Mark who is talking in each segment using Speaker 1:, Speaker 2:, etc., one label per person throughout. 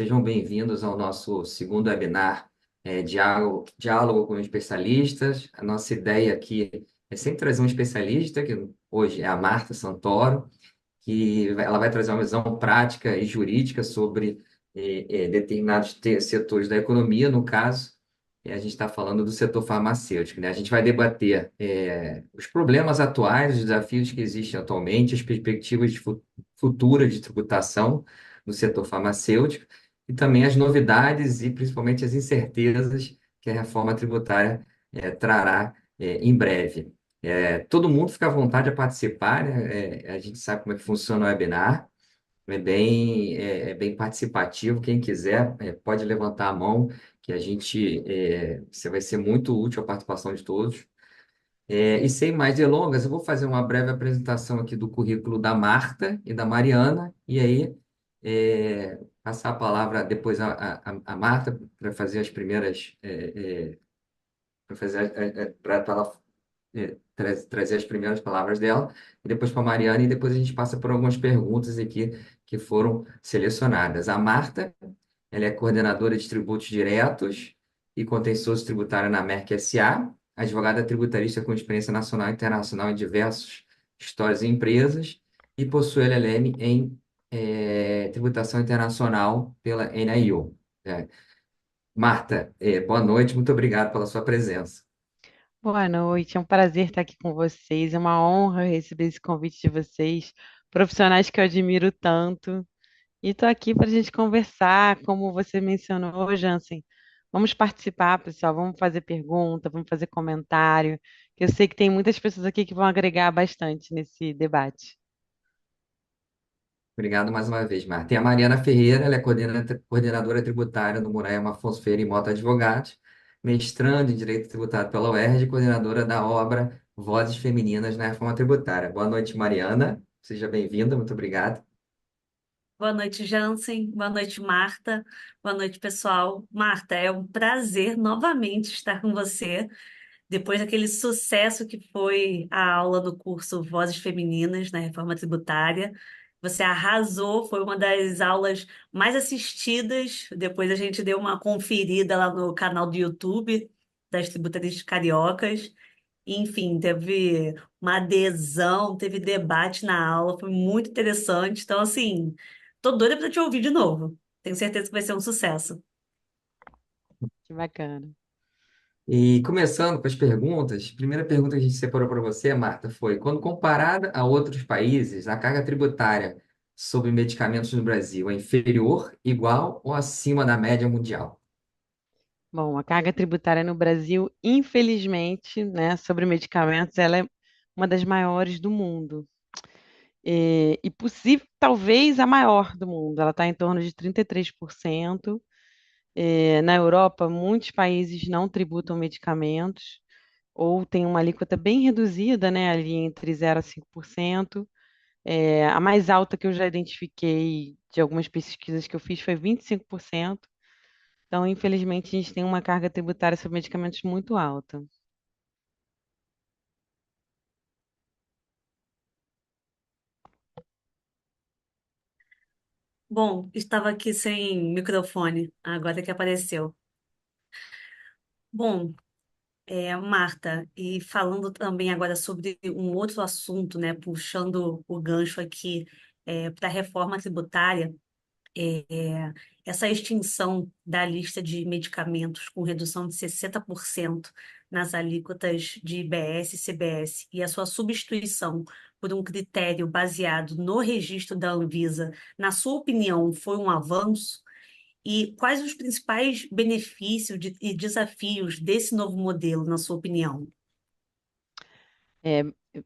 Speaker 1: Sejam bem-vindos ao nosso segundo webinar, Diálogo com especialistas. A nossa ideia aqui é sempre trazer um especialista, que hoje é a Marta Santoro, ela vai trazer uma visão prática e jurídica sobre determinados setores da economia. No caso, a gente está falando do setor farmacêutico, né? A gente vai debater os problemas atuais, os desafios que existem atualmente, as perspectivas futuras de tributação no setor farmacêutico e também as novidades e principalmente as incertezas que a reforma tributária trará em breve. Todo mundo fica à vontade a participar, né? A gente sabe como é que funciona o webinar, é bem participativo. Quem quiser, pode levantar a mão, que você vai ser muito útil a participação de todos. E sem mais delongas, eu vou fazer uma breve apresentação aqui do currículo da Marta e da Mariana, e aí passar a palavra depois a Marta para fazer as primeiras, para fazer, para ela trazer as primeiras palavras dela, e depois para a Mariana, e depois a gente passa por algumas perguntas aqui que foram selecionadas. A Marta, ela é coordenadora de tributos diretos e contencioso tributário na Merck SA, advogada tributarista com experiência nacional e internacional em diversos escritórios e empresas, e possui LLM em tributação internacional pela NIO. Marta, boa noite, muito obrigado pela sua presença.
Speaker 2: Boa noite, é um prazer estar aqui com vocês, é uma honra receber esse convite de vocês, profissionais que eu admiro tanto. E estou aqui para a gente conversar, como você mencionou, Jansen. Vamos participar, pessoal, vamos fazer pergunta, vamos fazer comentário, que eu sei que tem muitas pessoas aqui que vão agregar bastante nesse debate.
Speaker 1: Obrigado mais uma vez, Marta. Tem a Mariana Ferreira, ela é coordenadora tributária no Muraema Afonso Ferreira e Mota Advogados, mestrando em Direito Tributário pela UERJ e coordenadora da obra Vozes Femininas na Reforma Tributária. Boa noite, Mariana. Seja bem-vinda, muito obrigado.
Speaker 3: Boa noite, Jansen. Boa noite, Marta. Boa noite, pessoal. Marta, é um prazer novamente estar com você, depois daquele sucesso que foi a aula do curso Vozes Femininas na Reforma Tributária. Você arrasou, foi uma das aulas mais assistidas. Depois a gente deu uma conferida lá no canal do YouTube das tributaristas cariocas. Enfim, teve uma adesão, teve debate na aula, foi muito interessante. Então, assim, tô doida para te ouvir de novo. Tenho certeza que vai ser um sucesso.
Speaker 2: Que bacana.
Speaker 1: E começando com as perguntas, a primeira pergunta que a gente separou para você, Marta, foi: quando comparada a outros países, a carga tributária sobre medicamentos no Brasil é inferior, igual ou acima da média mundial?
Speaker 2: Bom, a carga tributária no Brasil, infelizmente, né, sobre medicamentos, ela é uma das maiores do mundo. E possível, talvez a maior do mundo. Ela está em torno de 33%. Na Europa, muitos países não tributam medicamentos, ou tem uma alíquota bem reduzida, né, ali entre 0 a 5%. A mais alta que eu já identifiquei de algumas pesquisas que eu fiz foi 25%. Então, infelizmente, a gente tem uma carga tributária sobre medicamentos muito alta.
Speaker 3: Bom, estava aqui sem microfone, agora que apareceu. Bom, Marta, e falando também agora sobre um outro assunto, né, puxando o gancho aqui para a reforma tributária. é, Essa extinção da lista de medicamentos com redução de 60% nas alíquotas de IBS e CBS e a sua substituição por um critério baseado no registro da Anvisa, na sua opinião, foi um avanço? E quais os principais benefícios e desafios desse novo modelo, na sua opinião?
Speaker 2: É,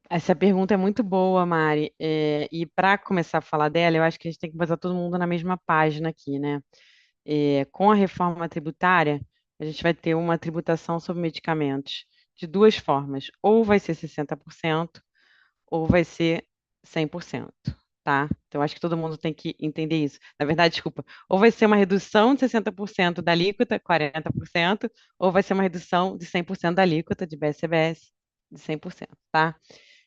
Speaker 2: essa pergunta é muito boa, Mari. E para começar a falar dela, eu acho que a gente tem que botar todo mundo na mesma página aqui, né? Com a reforma tributária, a gente vai ter uma tributação sobre medicamentos de duas formas: ou vai ser 60%, ou vai ser 100%, tá? Então, acho que todo mundo tem que entender isso. Na verdade, desculpa, ou vai ser uma redução de 60% da alíquota, 40%, ou vai ser uma redução de 100% da alíquota de BSBS de 100%, tá?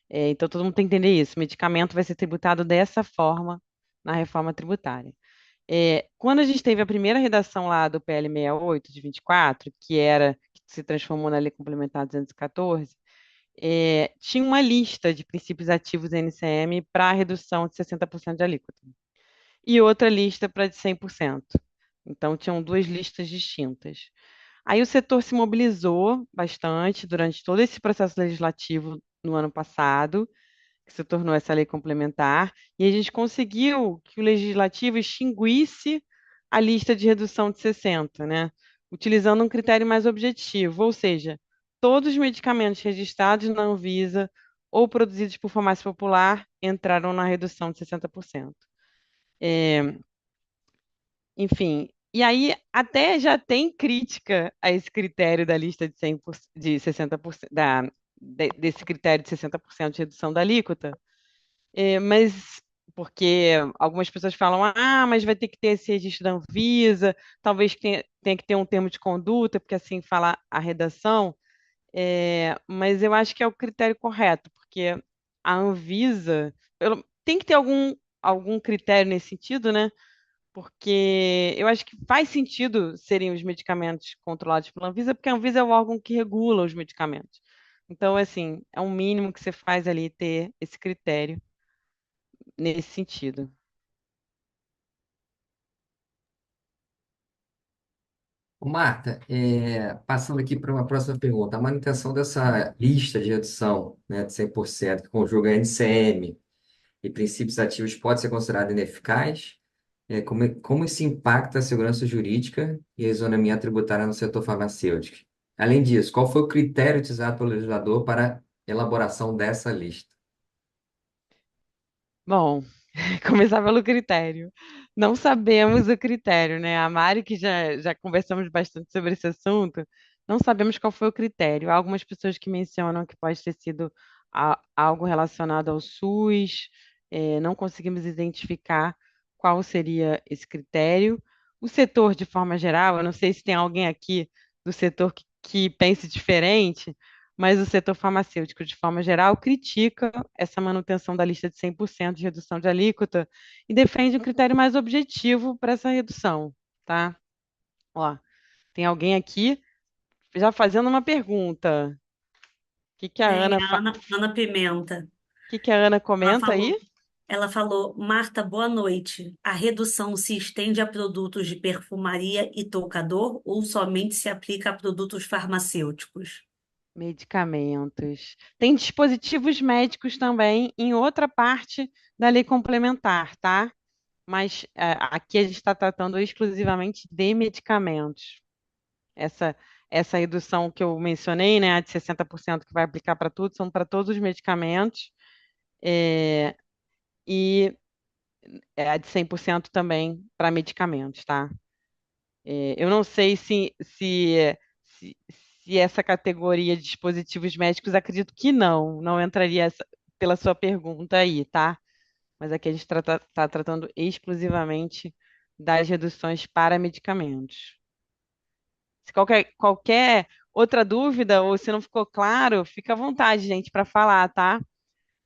Speaker 2: Então, todo mundo tem que entender isso. Medicamento vai ser tributado dessa forma na reforma tributária. Quando a gente teve a primeira redação lá do PL 68 de 24, que se transformou na Lei Complementar 214, tinha uma lista de princípios ativos NCM para redução de 60% de alíquota e outra lista para de 100%. Então, tinham duas listas distintas. Aí o setor se mobilizou bastante durante todo esse processo legislativo no ano passado, que se tornou essa lei complementar, e a gente conseguiu que o legislativo extinguisse a lista de redução de 60, né? Utilizando um critério mais objetivo, ou seja, todos os medicamentos registrados na Anvisa ou produzidos por farmácia popular entraram na redução de 60%. Enfim, e aí até já tem crítica a esse critério da lista de 100%, de 60%, desse critério de 60% de redução da alíquota, mas porque algumas pessoas falam, mas vai ter que ter esse registro da Anvisa, talvez tenha que ter um termo de conduta, porque assim fala a redação, mas eu acho que é o critério correto, porque a Anvisa tem que ter algum critério nesse sentido, né? Porque eu acho que faz sentido serem os medicamentos controlados pela Anvisa, porque a Anvisa é o órgão que regula os medicamentos. Então, assim, é um mínimo que você faz ali ter esse critério nesse sentido.
Speaker 1: Ô, Marta, passando aqui para uma próxima pergunta. A manutenção dessa lista de redução, né, de 100%, que conjuga NCM e princípios ativos, pode ser considerada ineficaz? Como isso impacta a segurança jurídica e a isonomia tributária no setor farmacêutico? Além disso, qual foi o critério utilizado pelo legislador para a elaboração dessa lista?
Speaker 2: Bom, começar pelo critério. Não sabemos o critério, né? A Mari, que já conversamos bastante sobre esse assunto, não sabemos qual foi o critério. Há algumas pessoas que mencionam que pode ter sido algo relacionado ao SUS, não conseguimos identificar qual seria esse critério. O setor, de forma geral, eu não sei se tem alguém aqui do setor que pense diferente, mas o setor farmacêutico, de forma geral, critica essa manutenção da lista de 100% de redução de alíquota e defende um critério mais objetivo para essa redução, tá? Ó, tem alguém aqui já fazendo uma pergunta. O que que a
Speaker 3: Tem
Speaker 2: Ana,
Speaker 3: a Ana Pimenta.
Speaker 2: que que a Ana
Speaker 3: Ela
Speaker 2: comenta aí?
Speaker 3: falou, ela falou, Marta, boa noite. A redução se estende a produtos de perfumaria e toucador ou somente se aplica a produtos farmacêuticos?
Speaker 2: Medicamentos. Tem dispositivos médicos também em outra parte da lei complementar, tá? Mas aqui a gente está tratando exclusivamente de medicamentos. Essa, essa redução que eu mencionei, né, a de 60% que vai aplicar para tudo, são para todos os medicamentos, é, e a de 100% também para medicamentos, tá? Eu não sei se, se essa categoria de dispositivos médicos, acredito que não entraria pela sua pergunta aí, tá? Mas aqui a gente está tratando exclusivamente das reduções para medicamentos. Se qualquer outra dúvida, ou se não ficou claro, fica à vontade, gente, para falar, tá?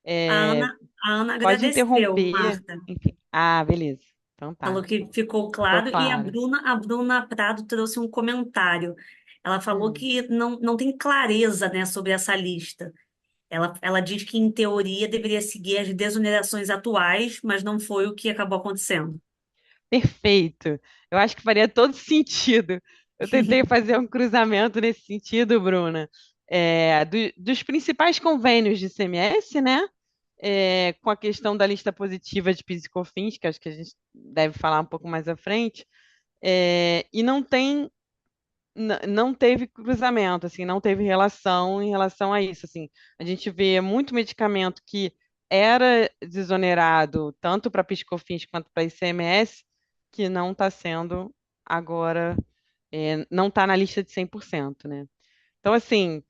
Speaker 3: A
Speaker 2: É,
Speaker 3: Ana, a Ana
Speaker 2: pode
Speaker 3: agradeceu,
Speaker 2: interromper.
Speaker 3: Marta.
Speaker 2: Enfim. Ah, beleza. Então
Speaker 3: Falou
Speaker 2: tá.
Speaker 3: que ficou
Speaker 2: Ficou
Speaker 3: claro. E
Speaker 2: claro.
Speaker 3: A Bruna Prado trouxe um comentário. Ela falou
Speaker 2: Hum.
Speaker 3: que não tem clareza, né, sobre essa lista. Ela diz que, em teoria, deveria seguir as desonerações atuais, mas não foi o que acabou acontecendo.
Speaker 2: Perfeito. Eu acho que faria todo sentido. Eu tentei fazer um cruzamento nesse sentido, Bruna. Dos principais convênios de ICMS, né? Com a questão da lista positiva de PIS e COFINS, que acho que a gente deve falar um pouco mais à frente, e não teve cruzamento, assim, não teve relação em relação a isso, assim. A gente vê muito medicamento que era desonerado tanto para PIS/COFINS quanto para ICMS, que não está sendo agora, não está na lista de 100%, né? Então, assim,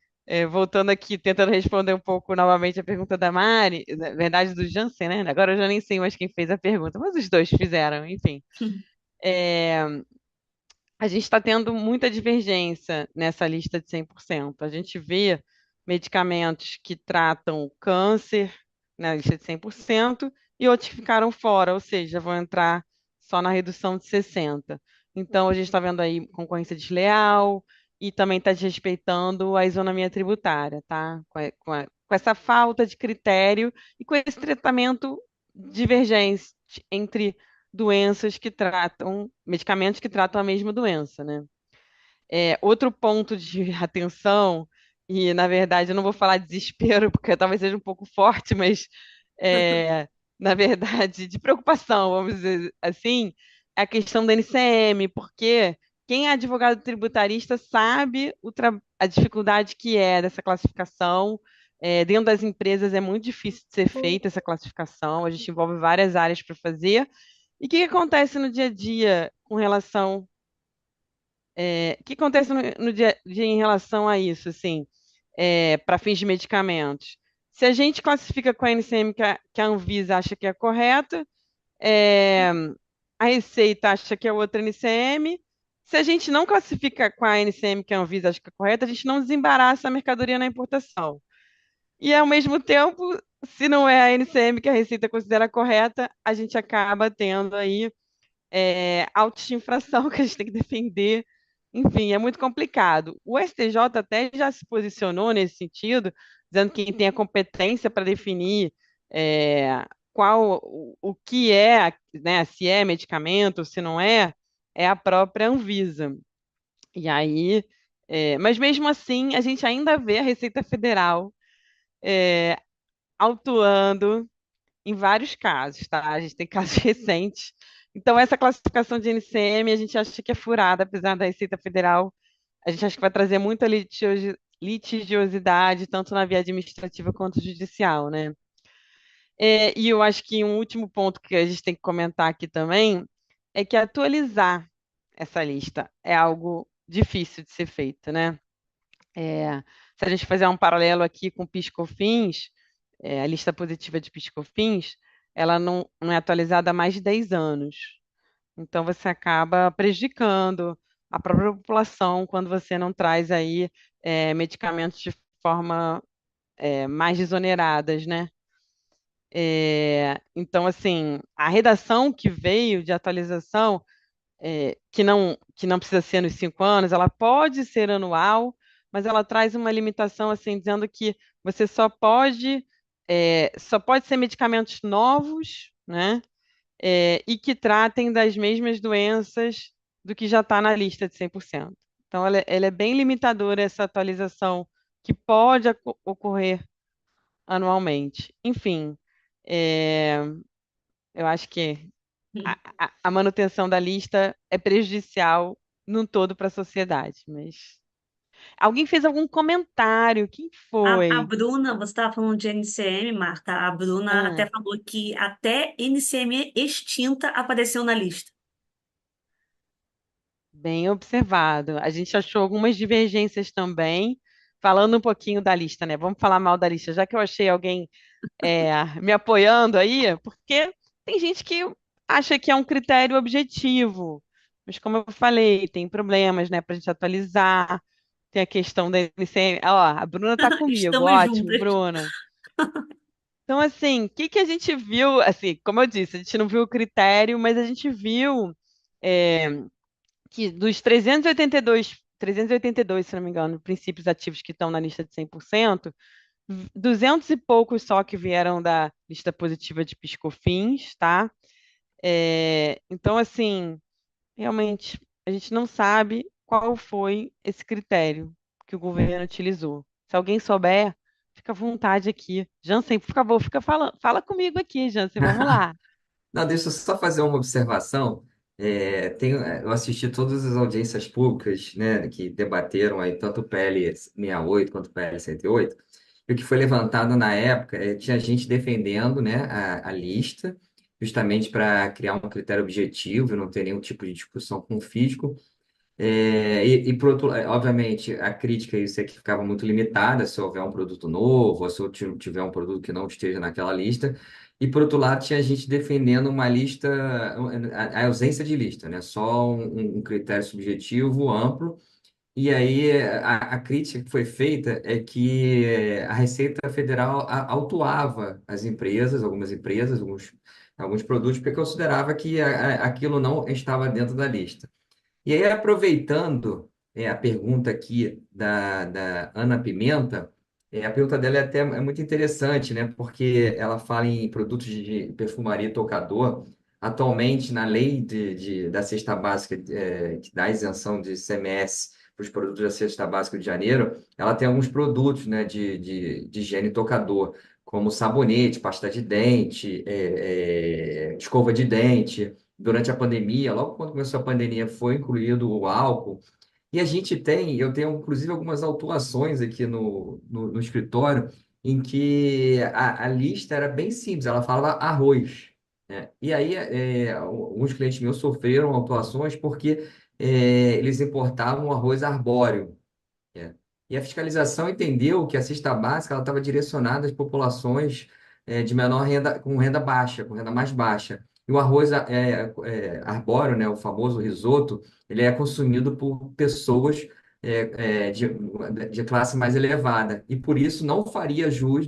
Speaker 2: voltando aqui, tentando responder um pouco novamente a pergunta da Mari, na verdade do Jansen, né? Agora eu já nem sei mais quem fez a pergunta, mas os dois fizeram, enfim. É, a gente está tendo muita divergência nessa lista de 100%. A gente vê medicamentos que tratam câncer na lista de 100% e outros que ficaram fora, ou seja, vão entrar só na redução de 60. Então, a gente está vendo aí concorrência desleal e também está desrespeitando a isonomia tributária, tá? Com essa falta de critério e com esse tratamento divergente entre doenças que tratam, medicamentos que tratam a mesma doença, né? Outro ponto de atenção, e na verdade eu não vou falar desespero, porque talvez seja um pouco forte, mas na verdade de preocupação, vamos dizer assim, é a questão da NCM, porque quem é advogado tributarista sabe a dificuldade que é dessa classificação. Dentro das empresas é muito difícil de ser feita essa classificação, a gente envolve várias áreas para fazer. E o que que acontece no dia a dia com relação o que acontece no dia a dia em relação a isso, assim, para fins de medicamentos? Se a gente classifica com a NCM que a Anvisa acha que é correta, é, a Receita acha que é outra NCM. Se a gente não classifica com a NCM que a Anvisa acha que é correta, a gente não desembaraça a mercadoria na importação. E, ao mesmo tempo, se não é a NCM que a Receita considera correta, a gente acaba tendo aí autos de infração que a gente tem que defender. Enfim, é muito complicado. O STJ até já se posicionou nesse sentido, dizendo que quem tem a competência para definir o que é, né, se é medicamento, se não é a própria Anvisa. E aí, mas mesmo assim, a gente ainda vê a Receita Federal autuando em vários casos, tá? A gente tem casos recentes. Então, essa classificação de NCM a gente acha que é furada, apesar da Receita Federal. A gente acha que vai trazer muita litigiosidade, tanto na via administrativa quanto judicial, né? E eu acho que um último ponto que a gente tem que comentar aqui também é que atualizar essa lista é algo difícil de ser feito, né? Se a gente fizer um paralelo aqui com o PIS/COFINS, a lista positiva de PIS/COFINS, ela não é atualizada há mais de 10 anos. Então, você acaba prejudicando a própria população quando você não traz aí medicamentos de forma mais desoneradas, né? Então, assim, a redação que veio de atualização, que não precisa ser nos 5 anos, ela pode ser anual, mas ela traz uma limitação, assim, dizendo que você só pode ser medicamentos novos, né? E que tratem das mesmas doenças do que já está na lista de 100%. Então, ela é bem limitadora, essa atualização que pode ocorrer anualmente. Enfim, é, eu acho que a manutenção da lista é prejudicial num todo para a sociedade, mas alguém fez algum comentário? Quem
Speaker 3: A
Speaker 2: foi?
Speaker 3: Bruna, você estava falando de NCM, Marta. A Bruna
Speaker 2: Ah,
Speaker 3: até falou que até NCM extinta apareceu na lista.
Speaker 2: bem observado. A gente achou algumas divergências também, falando um pouquinho da lista, né? Vamos falar mal da lista, já que eu achei alguém me apoiando aí, porque tem gente que acha que é um critério objetivo, mas como eu falei, tem problemas, né, para a gente atualizar, tem a questão da NCM. Ó, a Bruna tá comigo,
Speaker 3: Estamos
Speaker 2: ótimo,
Speaker 3: juntas.
Speaker 2: Bruna. Então, assim, o que que a gente viu? Assim, como eu disse, a gente não viu o critério, mas a gente viu é, que dos 382, se não me engano, princípios ativos que estão na lista de 100%, 200 e poucos só que vieram da lista positiva de PIS/COFINS, tá? Então, assim, realmente, a gente não sabe qual foi esse critério que o governo utilizou. Se alguém souber, fica à vontade aqui. Jansen, por favor, fala comigo aqui, Jansen, vamos lá.
Speaker 1: Não, deixa eu só fazer uma observação. Eu assisti todas as audiências públicas, né, que debateram aí tanto o PL 68 quanto o PL 108. E o que foi levantado na época, tinha gente defendendo, né, a lista, justamente para criar um critério objetivo e não ter nenhum tipo de discussão com o fisco. Por outro lado, obviamente, a crítica a isso é que ficava muito limitada se houver um produto novo, ou se eu tiver um produto que não esteja naquela lista. E, por outro lado, tinha gente defendendo uma lista, a ausência de lista, né? Só um critério subjetivo, amplo. E aí, a crítica que foi feita é que a Receita Federal autuava as empresas, algumas empresas, alguns alguns produtos, porque considerava que aquilo não estava dentro da lista. E aí, aproveitando a pergunta aqui da Ana Pimenta, a pergunta dela é muito interessante, né? Porque ela fala em produtos de perfumaria e tocador. Atualmente, na lei da cesta básica, que dá isenção de ICMS para os produtos da cesta básica de janeiro, ela tem alguns produtos, né, de higiene e tocador, como sabonete, pasta de dente, escova de dente. Durante a pandemia, logo quando começou a pandemia, foi incluído o álcool. E eu tenho inclusive algumas autuações aqui no escritório, em que a lista era bem simples, ela falava arroz, né? E aí, alguns clientes meus sofreram autuações porque eles importavam arroz arbóreo. É. E a fiscalização entendeu que a cesta básica ela estava direcionada às populações de menor renda, com renda baixa, com renda mais baixa. E o arroz arbóreo, né, o famoso risoto, ele é consumido por pessoas de classe mais elevada. E por isso não faria jus,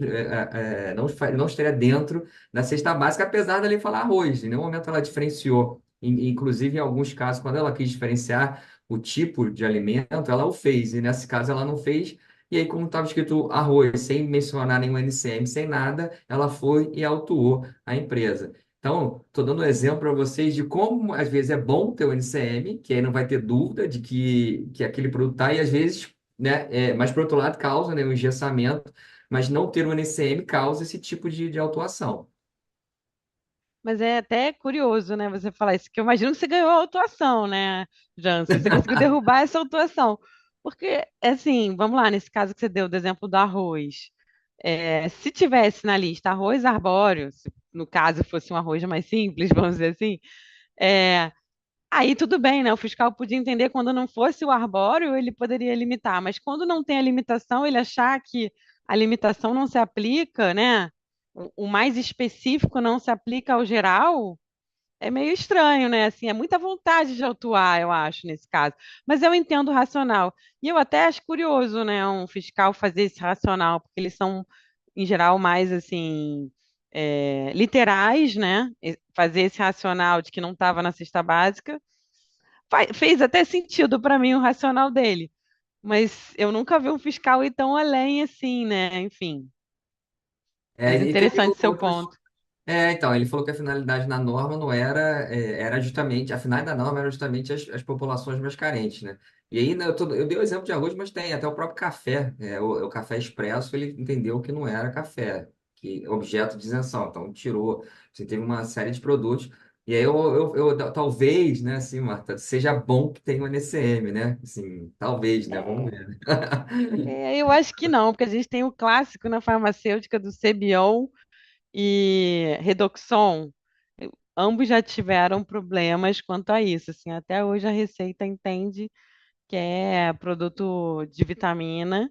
Speaker 1: não estaria dentro da cesta básica, apesar dela falar arroz. Em nenhum momento ela diferenciou. Inclusive, em alguns casos, quando ela quis diferenciar o tipo de alimento, ela o fez, e nesse caso ela não fez, e aí, como estava escrito arroz, sem mencionar nenhum NCM, sem nada, ela foi e autuou a empresa. Então, estou dando um exemplo para vocês de como, às vezes, é bom ter o NCM, que aí não vai ter dúvida de que aquele produto está, e às vezes, né, mas por outro lado, causa, né, um engessamento, mas não ter o NCM causa esse tipo de autuação.
Speaker 2: Mas é até curioso, né, você falar isso, que eu imagino que você ganhou a autuação, né, Jansen? Você conseguiu derrubar essa autuação. Porque, assim, vamos lá, nesse caso que você deu do exemplo do arroz. Se tivesse na lista arroz arbóreo, se no caso fosse um arroz mais simples, vamos dizer assim, é, aí tudo bem, né? O fiscal podia entender quando não fosse o arbóreo, ele poderia limitar, mas quando não tem a limitação, ele achar que a limitação não se aplica, né? O mais específico não se aplica ao geral, é meio estranho, né? Assim, é muita vontade de autuar, eu acho, nesse caso. Mas eu entendo o racional. E eu até acho curioso, né, um fiscal fazer esse racional, porque eles são, em geral, mais assim, literais, né? Fazer esse racional de que não estava na cesta básica fez até sentido para mim o racional dele. Mas eu nunca vi um fiscal ir tão além assim, né? Enfim, mas
Speaker 1: E teve
Speaker 2: interessante seu
Speaker 1: outros.
Speaker 2: ponto.
Speaker 1: Então, ele falou que a finalidade da norma não era, era justamente, a finalidade da norma era justamente as populações mais carentes, né? E aí, né, eu dei o exemplo de arroz, mas tem até o próprio café, o café expresso, ele entendeu que não era café, que objeto de isenção, então tirou, você teve uma série de produtos, e aí talvez, né, assim, Marta, seja bom que tenha o NCM, né? Assim, talvez, né? Vamos ver. Né?
Speaker 2: Eu acho que não, porque a gente tem o clássico na farmacêutica do Cebion e Redoxon. Ambos já tiveram problemas quanto a isso. Assim, até hoje a Receita entende que é produto de vitamina,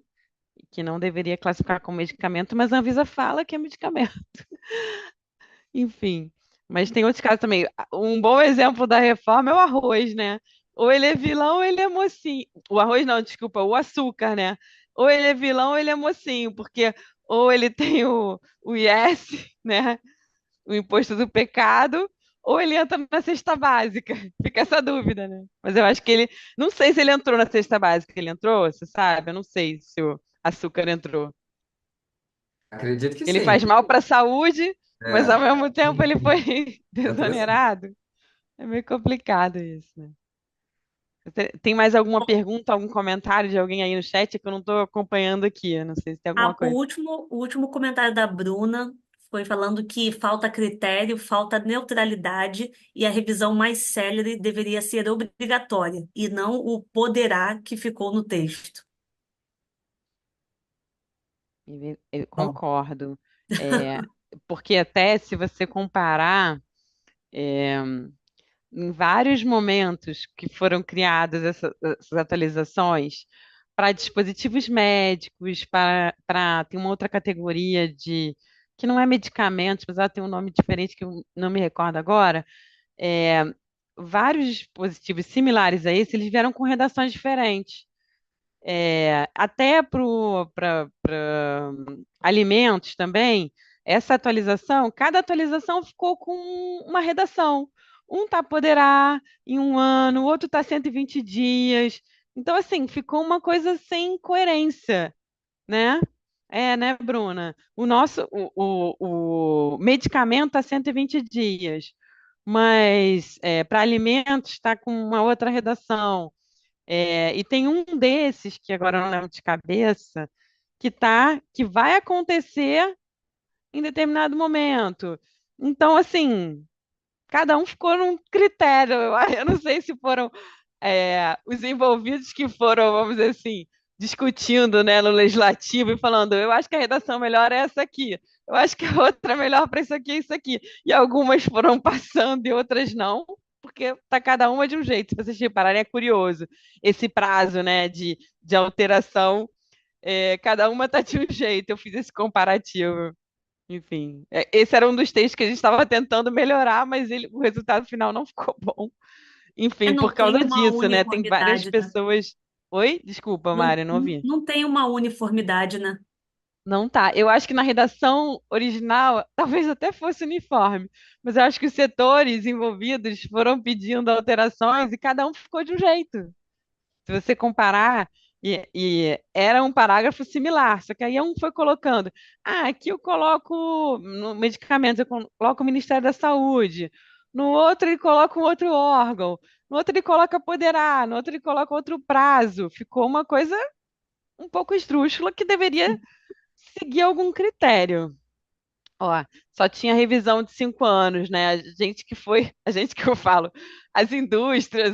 Speaker 2: que não deveria classificar como medicamento, mas a Anvisa fala que é medicamento. Enfim, mas tem outros casos também. Um bom exemplo da reforma é o arroz, né? Ou ele é vilão ou ele é mocinho. O arroz não, desculpa, o açúcar, né? Ou ele é vilão ou ele é mocinho, porque ou ele tem o IS, né? O imposto do pecado, ou ele entra na cesta básica. Fica essa dúvida, né? Mas eu acho que ele. Não sei se ele entrou na cesta básica. Ele entrou, você sabe? Eu não sei se o açúcar entrou.
Speaker 1: Acredito que
Speaker 2: Ele faz
Speaker 1: sim.
Speaker 2: mal para a saúde, mas ao
Speaker 1: É.
Speaker 2: mesmo tempo ele foi
Speaker 1: Entrou sim.
Speaker 2: desonerado. É meio complicado isso, né? Tem mais alguma pergunta, algum comentário de alguém aí no chat que eu não estou acompanhando aqui? Eu não sei se tem alguma
Speaker 3: Ah,
Speaker 2: coisa.
Speaker 3: o último comentário da Bruna foi falando que falta critério, falta neutralidade e a revisão mais célere deveria ser obrigatória e não o poderá que ficou no texto.
Speaker 2: Eu concordo. É, porque até se você comparar, é, em vários momentos que foram criadas essas atualizações para dispositivos médicos, tem uma outra categoria de que não é medicamentos, mas ela tem um nome diferente que eu não me recordo agora. é, Vários dispositivos similares a esse, eles vieram com redações diferentes. Até para alimentos também. essa atualização, cada atualização ficou com uma redação. Um tá poderá em um ano, o outro tá 120 dias. Então, assim, ficou uma coisa sem coerência, né? É, né, Bruna? O medicamento está 120 dias, mas para alimentos está com uma outra redação. E tem um desses, que agora eu não lembro de cabeça, que vai acontecer em determinado momento. Então, assim, cada um ficou num critério. Eu não sei se foram os envolvidos que foram, vamos dizer assim, discutindo, né, no legislativo e falando, eu acho que a redação melhor é essa aqui, eu acho que a outra melhor para isso aqui é isso aqui. E algumas foram passando e outras não, porque tá cada uma de um jeito. Se vocês repararem, é curioso esse prazo, né, de alteração. Cada uma tá de um jeito. Eu fiz esse comparativo. Enfim, esse era um dos textos que a gente estava tentando melhorar, mas o resultado final não ficou bom. Enfim, por
Speaker 3: Não tem
Speaker 2: causa
Speaker 3: uma
Speaker 2: disso, né? Tem várias
Speaker 3: uniformidade, né?
Speaker 2: pessoas. Oi? Desculpa,
Speaker 3: Não,
Speaker 2: Mari, não ouvi.
Speaker 3: não tem uma uniformidade, né?
Speaker 2: Não tá. Eu acho que na redação original talvez até fosse uniforme, mas eu acho que os setores envolvidos foram pedindo alterações e cada um ficou de um jeito. Se você comparar, e era um parágrafo similar, só que aí um foi colocando, aqui eu coloco no medicamento, eu coloco o Ministério da Saúde, no outro ele coloca um outro órgão, no outro ele coloca poderá, no outro ele coloca outro prazo. Ficou uma coisa um pouco esdrúxula que deveria seguir algum critério. Ó, só tinha revisão de 5 anos, né? A gente que eu falo, as indústrias,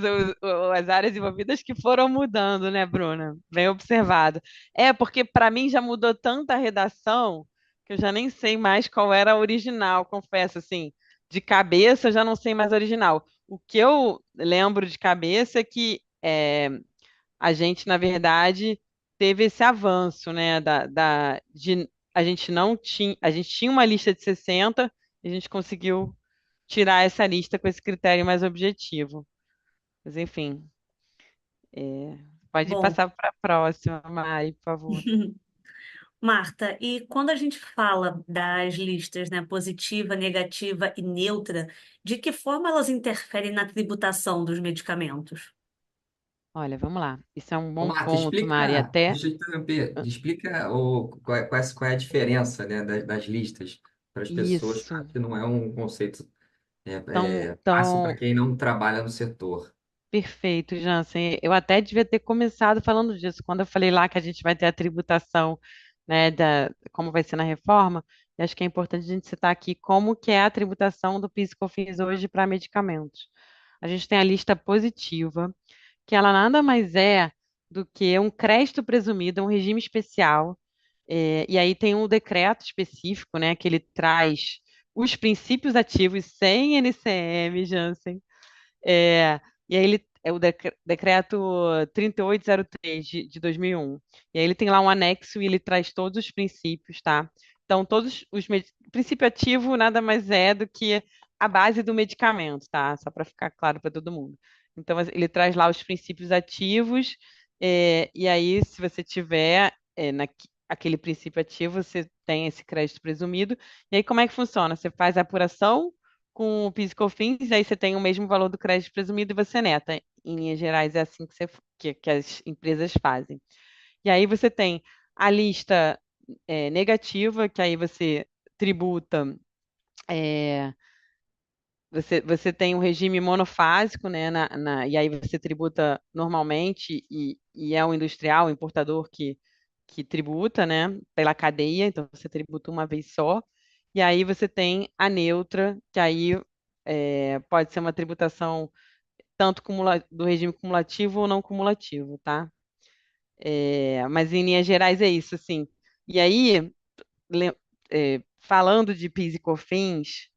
Speaker 2: as áreas envolvidas que foram mudando, né, Bruna? Bem observado. Porque para mim já mudou tanta redação que eu já nem sei mais qual era a original, confesso, assim, de cabeça eu já não sei mais a original. O que eu lembro de cabeça é que a gente, na verdade, teve esse avanço, né, a gente não tinha, a gente tinha uma lista de 60 e a gente conseguiu tirar essa lista com esse critério mais objetivo. Mas, enfim, pode
Speaker 3: Bom,
Speaker 2: passar para a próxima, Mari, por favor.
Speaker 3: Marta, e quando a gente fala das listas, né, positiva, negativa e neutra, de que forma elas interferem na tributação dos medicamentos?
Speaker 2: Olha, vamos lá. Isso é um
Speaker 1: Ô,
Speaker 2: bom
Speaker 1: Marta,
Speaker 2: ponto, Mari.
Speaker 1: explica,
Speaker 2: Até
Speaker 1: deixa eu te interromper, explica qual é a diferença, né, das listas para as pessoas,
Speaker 2: isso.
Speaker 1: que não é um conceito
Speaker 2: Tão,
Speaker 1: fácil para
Speaker 2: tão
Speaker 1: quem não trabalha no setor.
Speaker 2: perfeito, Jansen. Eu até devia ter começado falando disso, quando eu falei lá que a gente vai ter a tributação, né, como vai ser na reforma. E acho que é importante a gente citar aqui como que é a tributação do PIS e COFINS hoje para medicamentos. A gente tem a lista positiva, que ela nada mais é do que um crédito presumido, um regime especial. E aí tem um decreto específico, né, que ele traz os princípios ativos sem NCM, Jansen. E aí ele é o decreto 3803 de 2001. E aí ele tem lá um anexo e ele traz todos os princípios, tá? Então, princípio ativo nada mais é do que a base do medicamento, tá? Só para ficar claro para todo mundo. Então, ele traz lá os princípios ativos, e aí, se você tiver aquele princípio ativo, você tem esse crédito presumido. E aí, como é que funciona? Você faz a apuração com o PIS e COFINS, aí você tem o mesmo valor do crédito presumido e você neta. Em linhas gerais, é assim que as empresas fazem. E aí você tem a lista negativa, que aí você tributa, é, você tem um regime monofásico, né, e aí você tributa normalmente, e é o industrial, o importador que tributa, né, pela cadeia, então você tributa uma vez só. E aí você tem a neutra, que aí pode ser uma tributação tanto do regime cumulativo ou não cumulativo, tá? Mas em linhas gerais é isso, assim. E aí, falando de PIS e COFINS,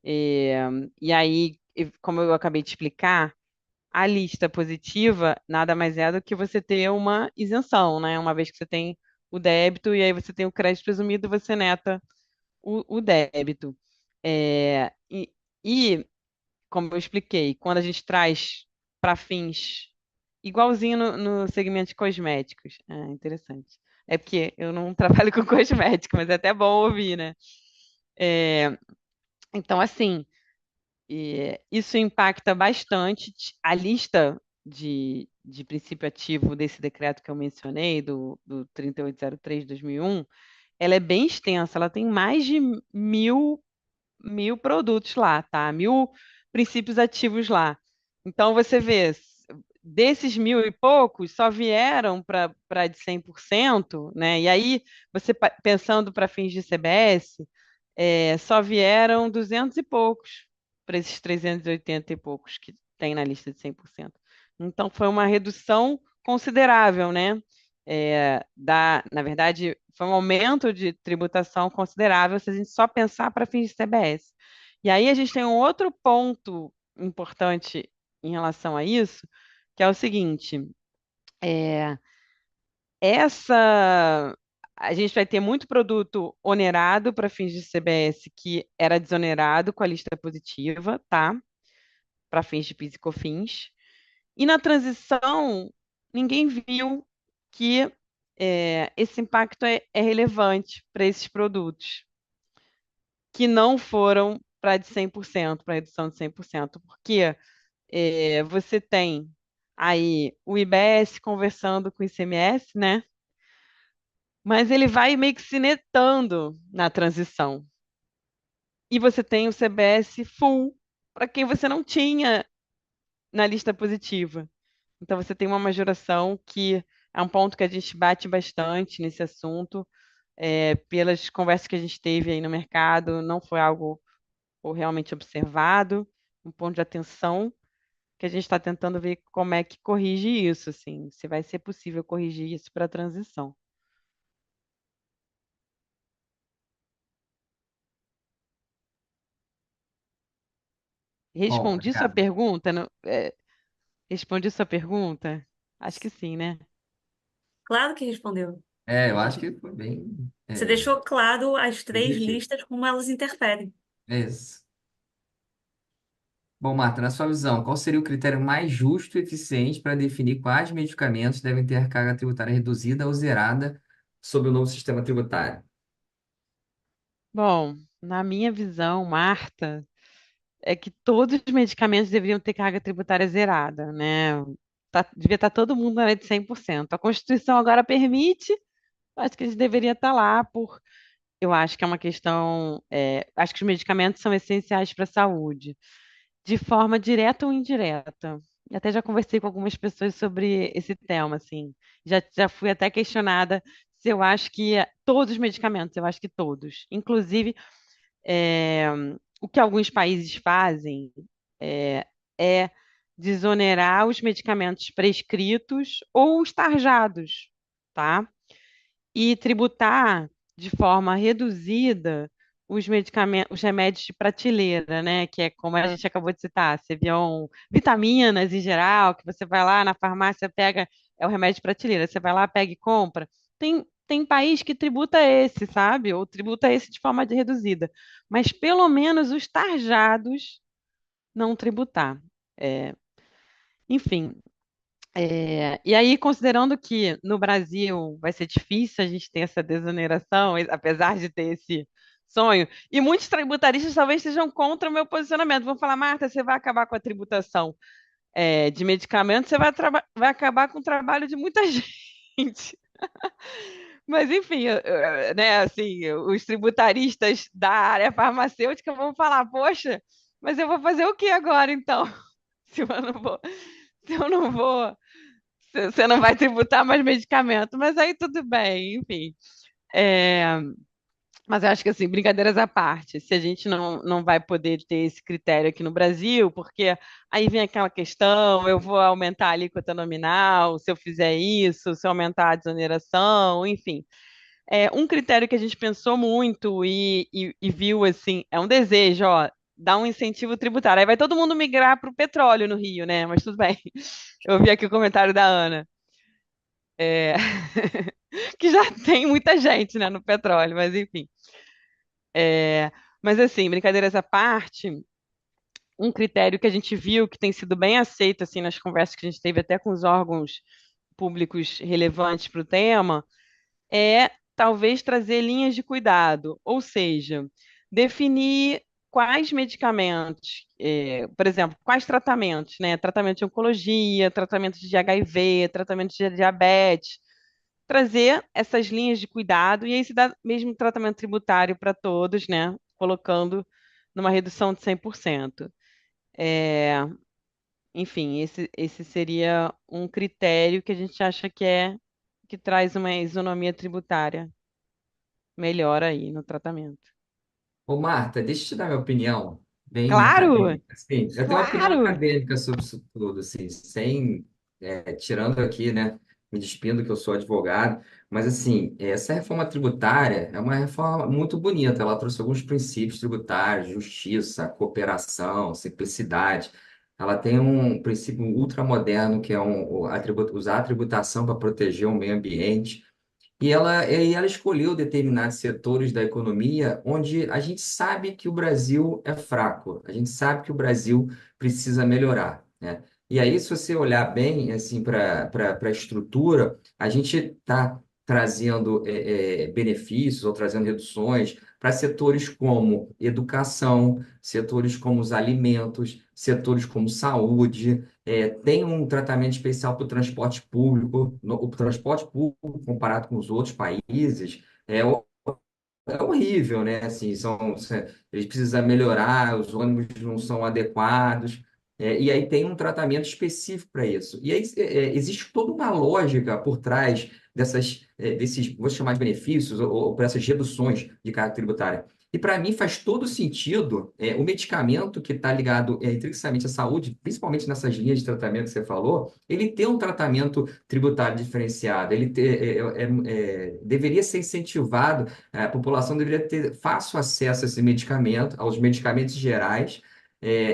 Speaker 2: é, e aí, como eu acabei de explicar, a lista positiva nada mais é do que você ter uma isenção, né? Uma vez que você tem o débito e aí você tem o crédito presumido, você neta o débito. É, e, como eu expliquei, quando a gente traz para fins igualzinho no segmento de cosméticos, interessante. É porque eu não trabalho com cosmético, mas é até bom ouvir, né? Então, assim, isso impacta bastante a lista de princípio ativo desse decreto que eu mencionei, do 3803 de 2001. Ela é bem extensa, ela tem mais de mil produtos lá, tá? 1.000 princípios ativos lá. Então, você vê, desses mil e poucos, só vieram para de 100%, né? E aí, você pensando para fins de CBS, só vieram 200 e poucos para esses 380 e poucos que tem na lista de 100%. Então, foi uma redução considerável, né? Na verdade, foi um aumento de tributação considerável se a gente só pensar para fins de CBS. E aí a gente tem um outro ponto importante em relação a isso, que é o seguinte: é, essa a gente vai ter muito produto onerado para fins de CBS que era desonerado com a lista positiva, tá? Para fins de PIS e COFINS. E na transição, ninguém viu que esse impacto é relevante para esses produtos, que não foram para de 100%, para redução de 100%, porque você tem aí o IBS conversando com o ICMS, né? Mas ele vai meio que se netando na transição. E você tem o CBS full para quem você não tinha na lista positiva. Então você tem uma majoração que é um ponto que a gente bate bastante nesse assunto, pelas conversas que a gente teve aí no mercado, não foi algo realmente observado, um ponto de atenção que a gente está tentando ver como é que corrige isso, assim, se vai ser possível corrigir isso para a transição.
Speaker 1: Bom,
Speaker 2: Respondi sua
Speaker 1: obrigado.
Speaker 2: pergunta? Respondi sua pergunta? Acho que sim, né?
Speaker 3: Claro que respondeu.
Speaker 1: Eu acho que foi bem
Speaker 3: Você deixou claro as três
Speaker 1: objetivo.
Speaker 3: listas, como elas interferem.
Speaker 1: É isso. Bom, Marta, na sua visão, qual seria o critério mais justo e eficiente para definir quais medicamentos devem ter carga tributária reduzida ou zerada sob o novo sistema tributário?
Speaker 2: Bom, na minha visão, Marta, é que todos os medicamentos deveriam ter carga tributária zerada, né? Devia estar todo mundo na área de 100%. A Constituição agora permite, acho que a gente deveria estar lá eu acho que é uma questão, acho que os medicamentos são essenciais para a saúde, de forma direta ou indireta. E até já conversei com algumas pessoas sobre esse tema, assim. Já fui até questionada se eu acho que todos os medicamentos, eu acho que todos. Inclusive, é, o que alguns países fazem é desonerar os medicamentos prescritos ou os tarjados, tá? E tributar de forma reduzida os medicamentos, os remédios de prateleira, né? Que é como a gente acabou de citar, Cevião, vitaminas em geral, que você vai lá na farmácia, pega, é o remédio de prateleira, você vai lá, pega e compra. Tem país que tributa esse, sabe? Ou tributa esse de forma reduzida. Mas pelo menos os tarjados não tributar. É, enfim, e aí, considerando que no Brasil vai ser difícil a gente ter essa desoneração, apesar de ter esse sonho, e muitos tributaristas talvez estejam contra o meu posicionamento. Vão falar, Marta, você vai acabar com a tributação, de medicamentos, você vai acabar com o trabalho de muita gente. Mas, enfim, né, assim, os tributaristas da área farmacêutica vão falar, poxa, mas eu vou fazer o que agora, então? Se eu não vou, se eu não vou você não vai tributar mais medicamento, mas aí tudo bem, enfim. É, mas eu acho que, assim, brincadeiras à parte, se a gente não vai poder ter esse critério aqui no Brasil, porque aí vem aquela questão, eu vou aumentar a alíquota nominal, se eu fizer isso, se eu aumentar a desoneração, enfim. Um critério que a gente pensou muito e viu, assim, é um desejo, ó, dar um incentivo tributário. Aí vai todo mundo migrar para o petróleo no Rio, né? Mas tudo bem. Eu vi aqui o comentário da Ana. É, que já tem muita gente, né, no petróleo, mas enfim. É, mas assim, brincadeiras à parte, um critério que a gente viu que tem sido bem aceito assim nas conversas que a gente teve até com os órgãos públicos relevantes para o tema é talvez trazer linhas de cuidado, ou seja, definir quais medicamentos, por exemplo, quais tratamentos, né? Tratamento de oncologia, tratamento de HIV, tratamento de diabetes, trazer essas linhas de cuidado e aí se dá mesmo tratamento tributário para todos, né? Colocando numa redução de 100%. É, enfim, esse seria um critério que a gente acha que traz uma isonomia tributária melhor aí no tratamento.
Speaker 1: Ô, Marta, deixa eu te dar minha opinião, bem
Speaker 2: Claro,
Speaker 1: acadêmica. Assim, eu tenho uma opinião
Speaker 2: claro.
Speaker 1: acadêmica sobre isso tudo, assim, sem, tirando aqui, né, me despindo que eu sou advogado, mas, assim, essa reforma tributária é uma reforma muito bonita. Ela trouxe alguns princípios tributários, justiça, cooperação, simplicidade. Ela tem um princípio ultramoderno, que é usar a tributação para proteger o meio ambiente. E ela escolheu determinados setores da economia onde a gente sabe que o Brasil é fraco, a gente sabe que o Brasil precisa melhorar, né? E aí, se você olhar bem assim para a estrutura, a gente está trazendo benefícios ou trazendo reduções para setores como educação, setores como os alimentos, setores como saúde. Tem um tratamento especial para o transporte público. O transporte público, comparado com os outros países, é horrível, né? Assim, eles precisam melhorar, os ônibus não são adequados, e aí tem um tratamento específico para isso. E aí existe toda uma lógica por trás desses, vou chamar de benefícios, ou por essas reduções de carga tributária. E para mim faz todo sentido o medicamento que está ligado intrinsecamente à saúde, principalmente nessas linhas de tratamento que você falou, ele ter um tratamento tributário diferenciado, deveria ser incentivado, a população deveria ter fácil acesso a esse medicamento, aos medicamentos gerais.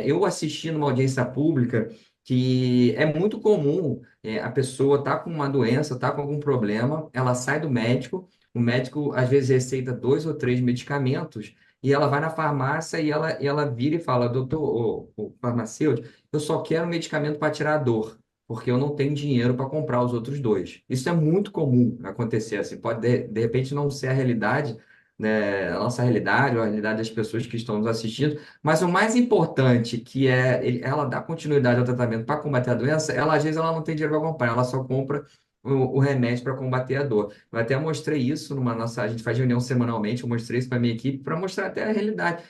Speaker 1: Eu assisti numa audiência pública que é muito comum a pessoa estar com uma doença, estar com algum problema, ela sai do médico, o médico às vezes receita 2 ou 3 medicamentos e ela vai na farmácia e ela vira e fala, doutor, o farmacêutico, eu só quero um medicamento para tirar a dor porque eu não tenho dinheiro para comprar os outros dois. Isso é muito comum acontecer, assim, pode de repente não ser a realidade, né, a nossa realidade ou a realidade das pessoas que estão nos assistindo, mas o mais importante, que é ela dar continuidade ao tratamento para combater a doença, ela às vezes ela não tem dinheiro para comprar, ela só compra o remédio para combater a dor. Eu até mostrei isso a gente faz reunião semanalmente, eu mostrei isso para minha equipe para mostrar até a realidade.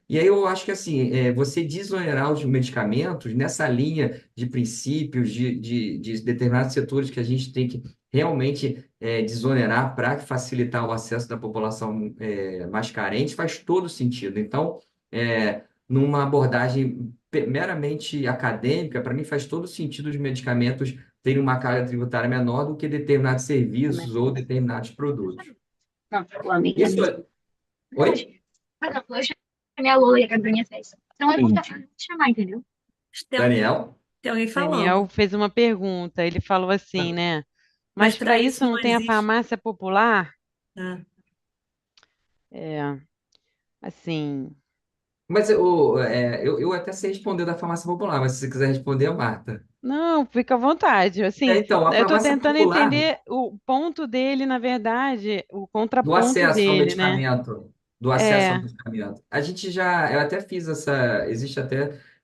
Speaker 1: E aí eu acho que assim, você desonerar os medicamentos nessa linha de princípios de determinados setores que a gente tem que realmente desonerar para facilitar o acesso da população mais carente, faz todo sentido. Então, numa abordagem meramente acadêmica, para mim faz todo sentido os medicamentos terem uma carga tributária menor do que determinados serviços ou determinados produtos.
Speaker 4: Não, o amigo
Speaker 1: Isso,
Speaker 4: mesmo.
Speaker 1: oi?
Speaker 4: Mas não, eu chamei a Lula e a Gabriela fez. Então eu vou chamar, entendeu?
Speaker 3: Tem,
Speaker 1: Daniel?
Speaker 3: tem alguém
Speaker 2: Daniel
Speaker 3: falando.
Speaker 2: fez uma pergunta. Ele falou assim, né?
Speaker 3: Mas
Speaker 2: Mas para
Speaker 3: para
Speaker 2: isso
Speaker 3: isso
Speaker 2: não
Speaker 3: não
Speaker 2: tem a
Speaker 3: existe.
Speaker 2: farmácia popular?
Speaker 3: Ah,
Speaker 2: É, assim,
Speaker 1: Mas eu até sei responder da farmácia popular, mas se você quiser responder, a Marta.
Speaker 2: não, fica à vontade. Assim,
Speaker 1: Então, a
Speaker 2: eu estou
Speaker 1: farmácia
Speaker 2: tentando
Speaker 1: popular,
Speaker 2: entender o ponto dele, na verdade, o
Speaker 1: do
Speaker 2: contraponto
Speaker 1: acesso ao
Speaker 2: dele, né?
Speaker 1: medicamento, do acesso ao
Speaker 2: É,
Speaker 1: medicamento. Eu até fiz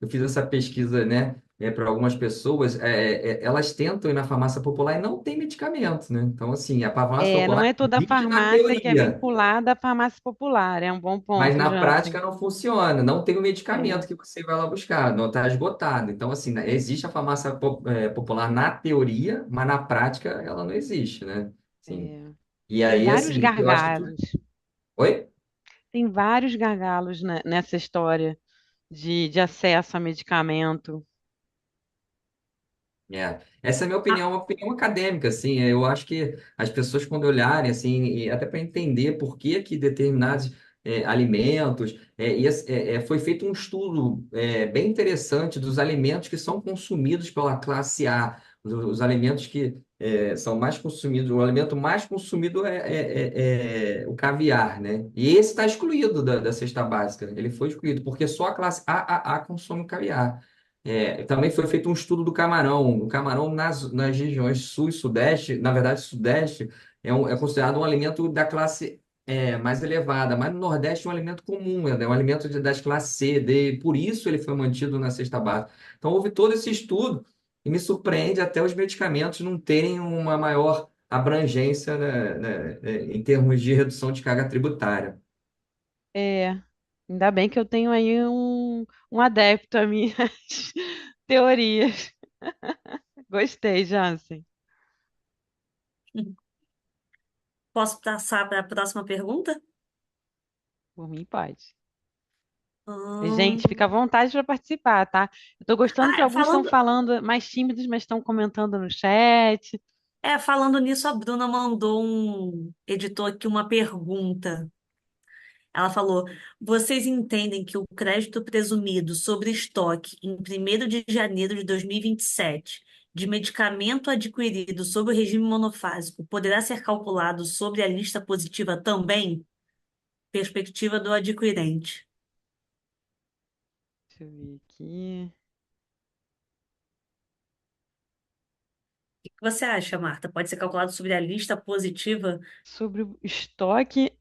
Speaker 1: eu fiz essa pesquisa, né, para algumas pessoas, elas tentam ir na farmácia popular e não tem medicamento, né? Então, assim, a farmácia
Speaker 2: não
Speaker 1: popular
Speaker 2: é toda
Speaker 1: vive na
Speaker 2: farmácia que é
Speaker 1: teoria.
Speaker 2: vinculada à farmácia popular. É um bom
Speaker 1: Mas
Speaker 2: ponto,
Speaker 1: na
Speaker 2: Jansen.
Speaker 1: prática não funciona, não tem o
Speaker 2: É,
Speaker 1: medicamento que você vai lá buscar, não está esgotado. Então, assim, né, existe a farmácia popular na teoria, mas na prática ela não existe, né? Sim.
Speaker 2: é.
Speaker 1: E
Speaker 2: Tem
Speaker 1: aí,
Speaker 2: vários
Speaker 1: assim, eu acho que tudo.
Speaker 2: gargalos.
Speaker 1: Oi?
Speaker 2: Tem vários gargalos nessa história de acesso a medicamento.
Speaker 1: Essa é a minha opinião, uma opinião acadêmica, assim, eu acho que as pessoas quando olharem, assim, e até para entender por que que determinados alimentos, foi feito um estudo bem interessante dos alimentos que são consumidos pela classe A, os alimentos que são mais consumidos, o alimento mais consumido é o caviar, né? E esse está excluído da cesta básica, ele foi excluído, porque só a classe AAA consome caviar. Também foi feito um estudo do camarão. O camarão nas regiões sul e sudeste, na verdade, sudeste, é considerado um alimento da classe mais elevada, mas no Nordeste é um alimento comum, é um alimento das classes C, D, por isso ele foi mantido na cesta básica. Então houve todo esse estudo e me surpreende até os medicamentos não terem uma maior abrangência, em termos de redução de carga tributária.
Speaker 2: É, ainda bem que eu tenho aí um adepto a minhas teorias. Gostei, Jansen.
Speaker 3: Posso passar para a próxima pergunta?
Speaker 2: Por mim, pode.
Speaker 3: Hum,
Speaker 2: Gente, fica à vontade para participar, tá? Eu tô gostando que alguns estão
Speaker 3: falando,
Speaker 2: falando mais tímidos, mas estão comentando no chat.
Speaker 3: falando nisso, a Bruna mandou um editor aqui uma pergunta. Ela falou: vocês entendem que o crédito presumido sobre estoque em 1º de janeiro de 2027 de medicamento adquirido sob o regime monofásico poderá ser calculado sobre a lista positiva também? Perspectiva do adquirente.
Speaker 2: Deixa eu ver aqui.
Speaker 3: O que você acha, Marta? Pode ser calculado sobre a lista positiva?
Speaker 2: Sobre o estoque,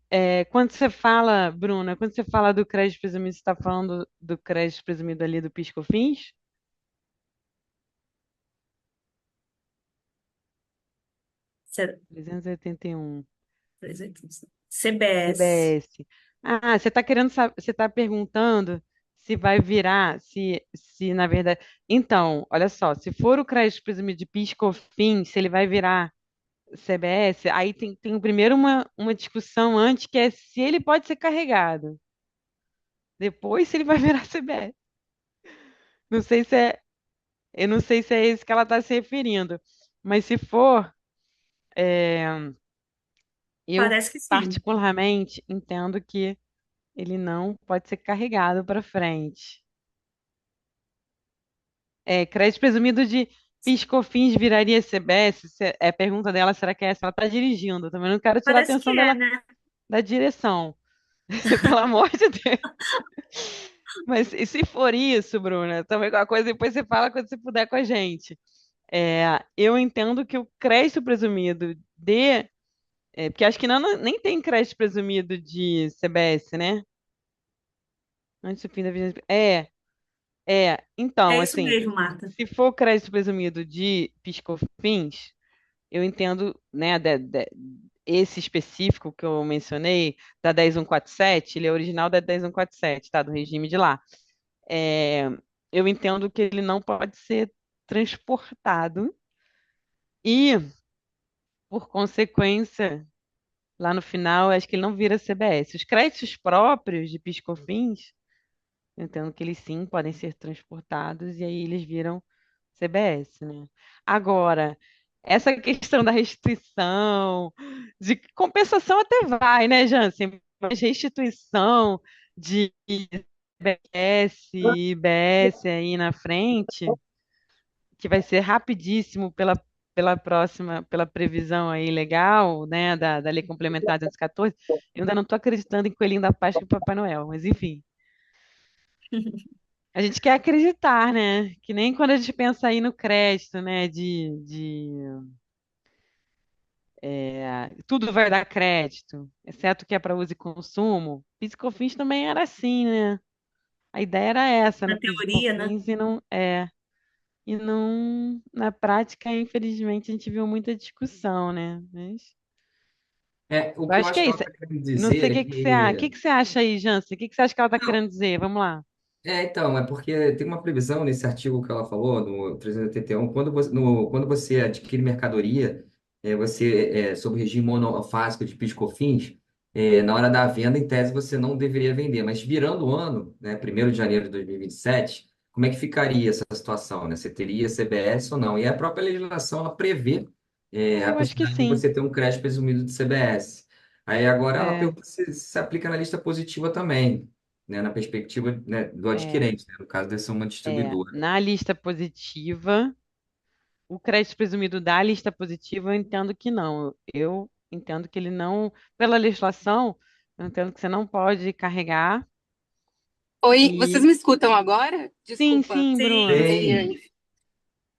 Speaker 2: quando você fala, Bruna, quando você fala do crédito presumido, você está falando do crédito presumido ali do PIS/COFINS?
Speaker 3: Se-
Speaker 2: 381.
Speaker 3: CBS.
Speaker 2: CBS. Ah, você está querendo saber, você está perguntando se vai virar, se na verdade. Então, olha só, se for o crédito presumido de PIS/COFINS, se ele vai virar CBS, aí tem primeiro uma discussão antes que é se ele pode ser carregado. Depois, se ele vai virar CBS. Não sei se é, eu não sei se é esse que ela está se referindo, mas se for, é, eu
Speaker 3: Parece que sim.
Speaker 2: particularmente entendo que ele não pode ser carregado para frente. Crédito presumido de PIS/COFINS viraria CBS? A pergunta dela, será que é essa? Ela está dirigindo, também não quero tirar a
Speaker 3: Parece que
Speaker 2: atenção
Speaker 3: é,
Speaker 2: dela
Speaker 3: né?
Speaker 2: da direção, pelo amor de Deus. Mas e se for isso, Bruna, também qualquer coisa depois você fala quando você puder com a gente. Eu entendo que o crédito presumido porque acho que nem tem crédito presumido de CBS, né? Antes do fim da vigência. Então,
Speaker 3: É isso
Speaker 2: assim,
Speaker 3: mesmo, Marta.
Speaker 2: se for crédito presumido de PIS/COFINS, eu entendo, né, esse específico que eu mencionei, da 10147, ele é original da 10147, tá? Do regime de lá. É, eu entendo que ele não pode ser transportado e, por consequência, lá no final, acho que ele não vira CBS. Os créditos próprios de PIS/COFINS, eu entendo que eles sim podem ser transportados e aí eles viram CBS, né? Agora, essa questão da restituição, de compensação até vai, né, Jansen? Mas restituição de CBS e IBS aí na frente, que vai ser rapidíssimo pela previsão aí legal, né, da Lei Complementar 214, eu ainda não estou acreditando em Coelhinho da Páscoa e Papai Noel, mas enfim. A gente quer acreditar, né? Que nem quando a gente pensa aí no crédito, né? Tudo vai dar crédito, exceto o que é para uso e consumo. PIS/COFINS também era assim, né? A ideia era essa
Speaker 3: Na
Speaker 2: no
Speaker 3: teoria, né?
Speaker 2: PIS/COFINS e não na prática, infelizmente, a gente viu muita discussão, né? Mas
Speaker 1: O
Speaker 2: eu
Speaker 1: que eu
Speaker 2: acho que
Speaker 1: acho
Speaker 2: é
Speaker 1: que ela
Speaker 2: isso.
Speaker 1: está querendo
Speaker 2: Não sei
Speaker 1: dizer
Speaker 2: o
Speaker 1: é
Speaker 2: que que você acha. O
Speaker 1: que.
Speaker 2: que que você acha aí, Jansen? O que que você acha que ela está
Speaker 1: Não,
Speaker 2: querendo dizer? Vamos lá.
Speaker 1: então, é porque tem uma previsão nesse artigo que ela falou, no 381, quando você adquire mercadoria, sob o regime monofásico de PIS/COFINS, na hora da venda, em tese, você não deveria vender. Mas virando o ano, né, 1º de janeiro de 2027, como é que ficaria essa situação, né? Você teria CBS ou não? E a própria legislação, ela prevê, a
Speaker 2: Eu acho que
Speaker 1: possibilidade de
Speaker 2: sim.
Speaker 1: você ter um crédito presumido de CBS. Aí agora ela
Speaker 2: É,
Speaker 1: pergunta se aplica na lista positiva também, né, na perspectiva, né, do
Speaker 2: é,
Speaker 1: adquirente, né, no caso de ser uma distribuidora.
Speaker 2: Na lista positiva. O crédito presumido da lista positiva, eu entendo que não. Eu entendo que ele não, pela legislação, eu entendo que você não pode carregar.
Speaker 5: Oi, vocês
Speaker 2: E
Speaker 5: me escutam agora?
Speaker 2: sim,
Speaker 5: Desculpa,
Speaker 2: sim,
Speaker 3: Sim,
Speaker 2: Bruna.
Speaker 1: Sim.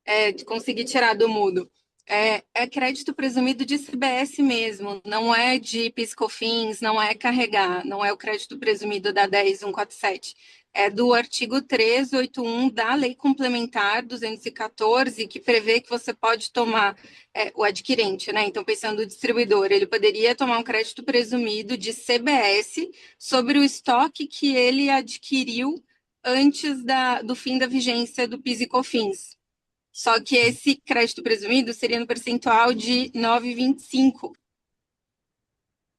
Speaker 5: peguei, consegui tirar do mudo. É crédito presumido de CBS mesmo, não é de PIS/COFINS, não é carregar, não é o crédito presumido da 10.147. É do artigo 381 da Lei Complementar 214, que prevê que você pode tomar, o adquirente, né? Então, pensando no distribuidor, ele poderia tomar um crédito presumido de CBS sobre o estoque que ele adquiriu antes do fim da vigência do PIS e COFINS. Só que esse crédito presumido seria no percentual de 9,25.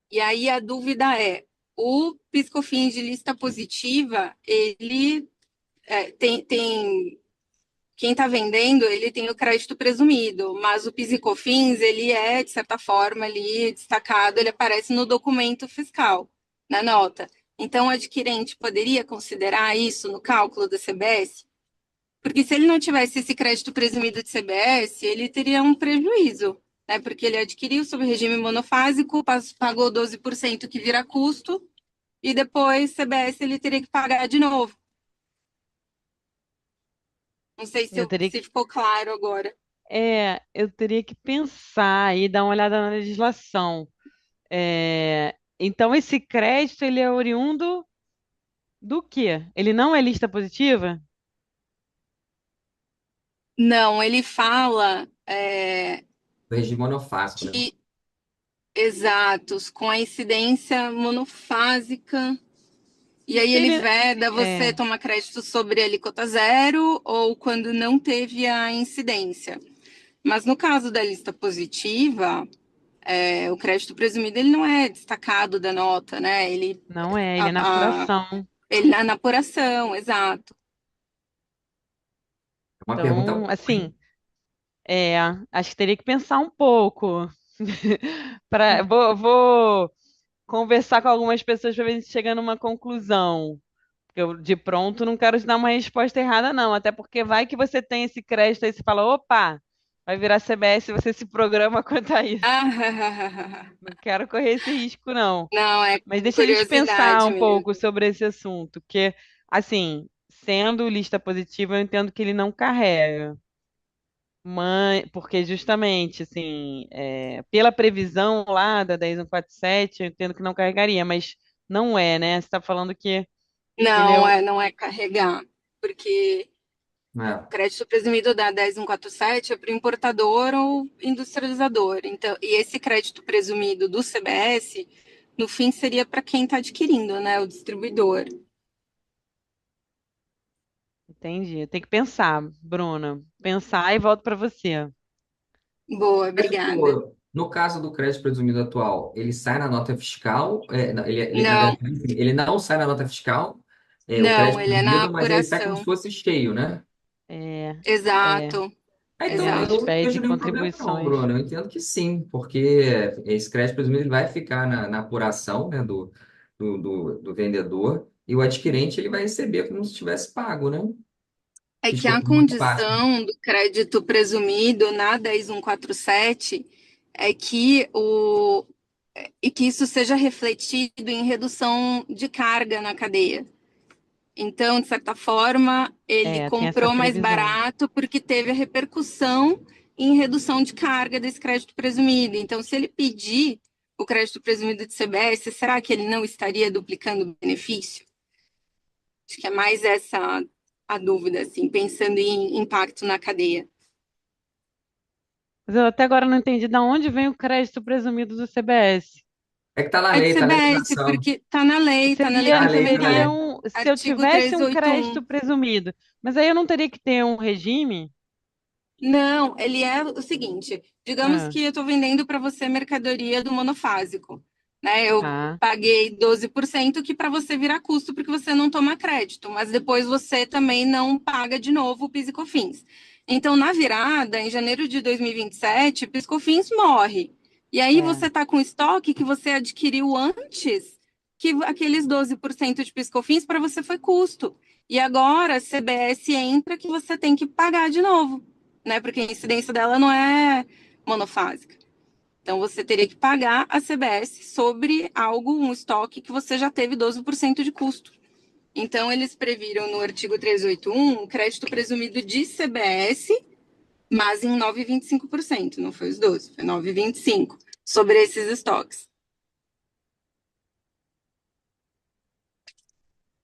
Speaker 5: E aí a dúvida é, o PIS/COFINS de lista positiva, ele tem quem está vendendo, ele tem o crédito presumido, mas o PIS e COFINS, ele é, de certa forma, ali destacado, ele aparece no documento fiscal, na nota. Então, o adquirente poderia considerar isso no cálculo da CBS? Porque se ele não tivesse esse crédito presumido de CBS, ele teria um prejuízo, né? Porque ele adquiriu sob regime monofásico, pagou 12% que vira custo, e depois CBS ele teria que pagar de novo. Não sei
Speaker 2: Eu teria
Speaker 5: se ficou claro agora.
Speaker 2: eu teria que pensar e dar uma olhada na legislação. Então, esse crédito, ele é oriundo do quê? Ele não é lista positiva?
Speaker 5: Não, ele fala
Speaker 1: O regime monofásico, né?
Speaker 5: de exatos, com a incidência monofásica. E aí ele
Speaker 2: Ele,
Speaker 5: veda você
Speaker 2: é,
Speaker 5: tomar crédito sobre a alíquota zero ou quando não teve a incidência. Mas no caso da lista positiva, o crédito presumido ele não é destacado da nota, né?
Speaker 2: não é, ele é na apuração.
Speaker 5: Ele é na apuração, exato.
Speaker 1: É uma pergunta
Speaker 2: Então,
Speaker 1: boa,
Speaker 2: assim,
Speaker 1: hein?
Speaker 2: acho que teria que pensar um pouco. Vou conversar com algumas pessoas para ver se chega numa conclusão. Porque eu, de pronto, não quero te dar uma resposta errada, não. Até porque vai que você tem esse crédito aí, você fala, opa, vai virar CBS, você se programa quanto a isso.
Speaker 5: Ah,
Speaker 2: Não quero correr esse risco, não.
Speaker 5: não, é
Speaker 2: Mas deixa a gente pensar
Speaker 5: curiosidade
Speaker 2: um pouco
Speaker 5: mesmo.
Speaker 2: sobre esse assunto, porque, assim, sendo lista positiva, eu entendo que ele não carrega. Porque justamente, assim, pela previsão lá da 10147, eu entendo que não carregaria, mas não é, né? Você está falando que ele é.
Speaker 5: Não é carregar, porque o
Speaker 1: É.
Speaker 5: crédito presumido da 10147 é para o importador ou industrializador. Então, e esse crédito presumido do CBS, no fim, seria para quem está adquirindo, né? O distribuidor.
Speaker 2: Entendi. Tem que pensar, Bruna. Pensar e volto para você.
Speaker 5: Boa, obrigada.
Speaker 1: No caso do crédito presumido atual, ele sai na nota fiscal, não, na
Speaker 5: Não,
Speaker 1: verdade, ele não sai na nota fiscal, o
Speaker 5: não,
Speaker 1: crédito
Speaker 5: ele é na
Speaker 1: presumido, mas ele sai como se
Speaker 5: apuração.
Speaker 1: fosse cheio, né?
Speaker 2: É, é,
Speaker 5: Exato,
Speaker 1: Então,
Speaker 2: menos
Speaker 1: eu
Speaker 5: exato.
Speaker 1: não
Speaker 2: FED
Speaker 1: vejo
Speaker 2: e
Speaker 1: nenhum problema não,
Speaker 2: contribuições.
Speaker 1: Bruno. Eu entendo que sim, porque esse crédito presumido ele vai ficar na apuração, né, do vendedor, e o adquirente ele vai receber como se tivesse pago, né?
Speaker 5: É
Speaker 1: Fiz
Speaker 5: que a
Speaker 1: conta muito fácil.
Speaker 5: condição do crédito presumido na 10147 é que isso seja refletido em redução de carga na cadeia. Então, de certa forma, ele
Speaker 2: Tem essa
Speaker 5: comprou mais
Speaker 2: previsão.
Speaker 5: barato porque teve a repercussão em redução de carga desse crédito presumido. Então, se ele pedir o crédito presumido de CBS, será que ele não estaria duplicando o benefício? Acho que é mais essa a dúvida, assim, pensando em impacto na cadeia.
Speaker 2: Mas eu até agora não entendi de onde vem o crédito presumido do CBS.
Speaker 1: É que tá na
Speaker 5: É de
Speaker 1: lei, tá na
Speaker 5: CBS,
Speaker 1: legislação.
Speaker 5: porque está na lei
Speaker 1: Tá na lei, tá na
Speaker 2: Seria
Speaker 1: lei.
Speaker 5: complementar,
Speaker 2: se eu
Speaker 5: artigo
Speaker 2: tivesse um
Speaker 5: 381.
Speaker 2: crédito presumido, mas aí eu não teria que ter um regime?
Speaker 5: Não, ele é o seguinte: digamos
Speaker 2: Ah,
Speaker 5: que eu estou vendendo para você mercadoria do monofásico, né? Eu
Speaker 2: tá.
Speaker 5: paguei 12% que para você virar custo porque você não toma crédito, mas depois você também não paga de novo o PIS e COFINS. Então, na virada, em janeiro de 2027, PIS e COFINS morre. E aí
Speaker 2: É.
Speaker 5: você está com estoque que você adquiriu antes que aqueles 12% de PIS e COFINS para você foi custo. E agora a CBS entra que você tem que pagar de novo, né? Porque a incidência dela não é monofásica. Então, você teria que pagar a CBS sobre algo, um estoque que você já teve 12% de custo. Então, eles previram no artigo 381 um crédito presumido de CBS mas em 9,25%, não foi os 12, foi 9,25% sobre esses estoques.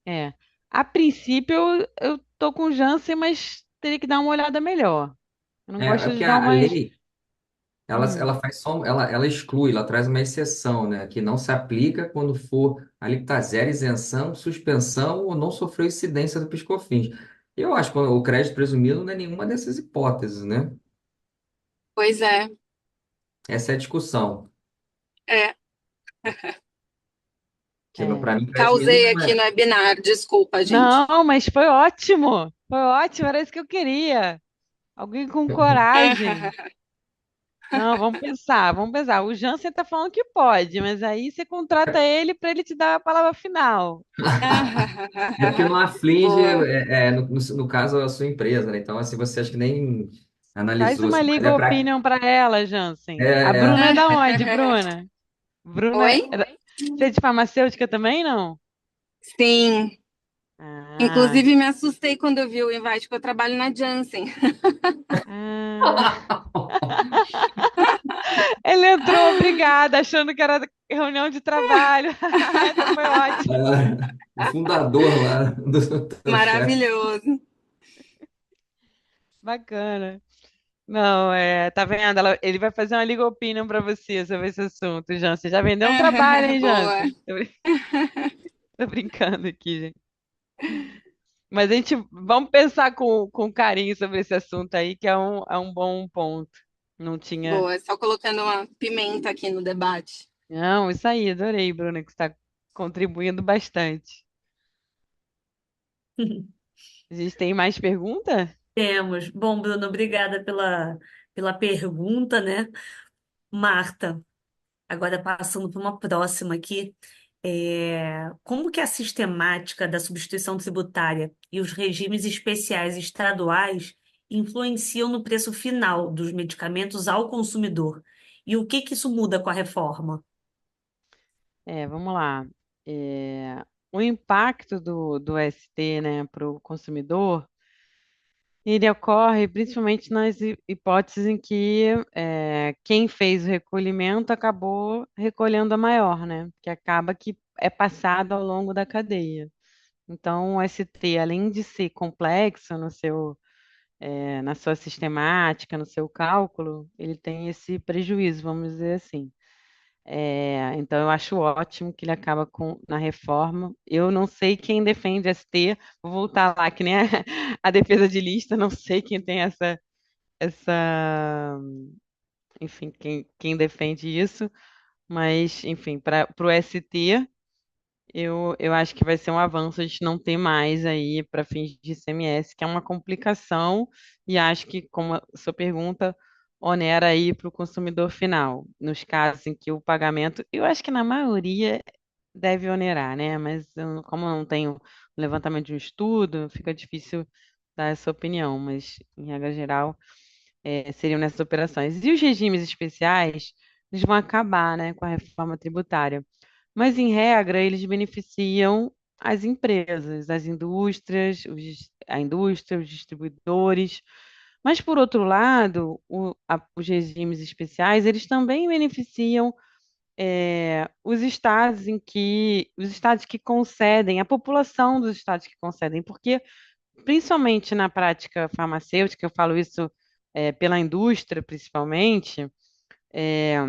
Speaker 2: É. A princípio, eu tô com o Jansen, mas teria que dar uma olhada melhor. Eu não
Speaker 1: É
Speaker 2: gosto de
Speaker 1: porque
Speaker 2: dar
Speaker 1: a
Speaker 2: umas.
Speaker 1: lei, ela
Speaker 2: Hum,
Speaker 1: faz só, ela exclui, ela traz uma exceção, né? Que não se aplica quando for ali que está zero isenção, suspensão ou não sofreu incidência do PiscoFins. Eu acho que o crédito presumido não é nenhuma dessas hipóteses, né?
Speaker 5: Pois é,
Speaker 1: Essa é a discussão.
Speaker 5: é.
Speaker 1: Que
Speaker 2: é.
Speaker 1: para mim, crédito presumido
Speaker 5: Causei
Speaker 1: não
Speaker 5: aqui
Speaker 1: é.
Speaker 5: no webinar, desculpa, gente.
Speaker 2: Não, mas foi ótimo. Foi ótimo, era isso que eu queria. Alguém com coragem. Não, vamos pensar, vamos pensar. O Jansen tá falando que pode, mas aí você contrata ele para ele te dar a palavra final.
Speaker 1: É porque não aflige,
Speaker 5: Boa.
Speaker 1: no caso, a sua empresa, né? Então, assim, você acha que nem
Speaker 2: Faz
Speaker 1: analisou,
Speaker 2: uma
Speaker 1: assim, mas é
Speaker 2: legal
Speaker 1: para.
Speaker 2: opinion para ela, Jansen. A
Speaker 1: É,
Speaker 2: Bruna é da onde, Bruna? Bruna,
Speaker 5: Oi?
Speaker 2: você é de farmacêutica também, não?
Speaker 5: Sim.
Speaker 2: Ah,
Speaker 5: Inclusive, me assustei quando eu vi o invite, porque eu trabalho na Janssen.
Speaker 2: ah. Ele entrou, obrigada, achando que era reunião de trabalho. Essa foi ótima.
Speaker 1: o fundador lá do teu chefe.
Speaker 5: Maravilhoso.
Speaker 2: Bacana. Não, tá vendo? Ele vai fazer uma legal opinion para você sobre esse assunto, Jansen. Já vendeu um trabalho, hein,
Speaker 5: Boa.
Speaker 2: Jansen? Tô brincando aqui, gente. Mas a gente vamos pensar com carinho sobre esse assunto aí, que é um bom ponto. Não tinha.
Speaker 5: Boa. Só colocando uma pimenta aqui no debate.
Speaker 2: Não, isso aí, adorei, Bruna, que está contribuindo bastante. A gente tem mais pergunta?
Speaker 3: Temos. Bom, Bruno, obrigada pela pergunta, né? Marta, agora passando para uma próxima aqui. Como que a sistemática da substituição tributária e os regimes especiais estaduais influenciam no preço final dos medicamentos ao consumidor? E o que que isso muda com a reforma?
Speaker 2: Vamos lá. O impacto do ST, né, para o consumidor, ele ocorre principalmente nas hipóteses em que quem fez o recolhimento acabou recolhendo a maior, né? Que acaba que é passado ao longo da cadeia. Então, o ST, além de ser complexo na sua sistemática, no seu cálculo, ele tem esse prejuízo, vamos dizer assim. Então, eu acho ótimo que ele acaba na reforma. Eu não sei quem defende ST, vou voltar lá, que nem a defesa de lista, não sei quem tem essa, enfim, quem defende isso, mas, enfim, para o ST. Eu acho que vai ser um avanço a gente não ter mais aí para fins de ICMS, que é uma complicação, e acho que, como a sua pergunta, onera aí para o consumidor final, nos casos em que o pagamento, eu acho que na maioria deve onerar, né? Mas como eu não tenho um levantamento de um estudo, fica difícil dar essa opinião, mas em regra geral, seriam nessas operações. E os regimes especiais, eles vão acabar, né, com a reforma tributária. Mas, em regra, eles beneficiam as empresas, as indústrias, a indústria, os distribuidores. Mas, por outro lado, os regimes especiais, eles também beneficiam os estados que concedem, a população dos estados que concedem, porque, principalmente na prática farmacêutica, eu falo isso pela indústria, principalmente, é,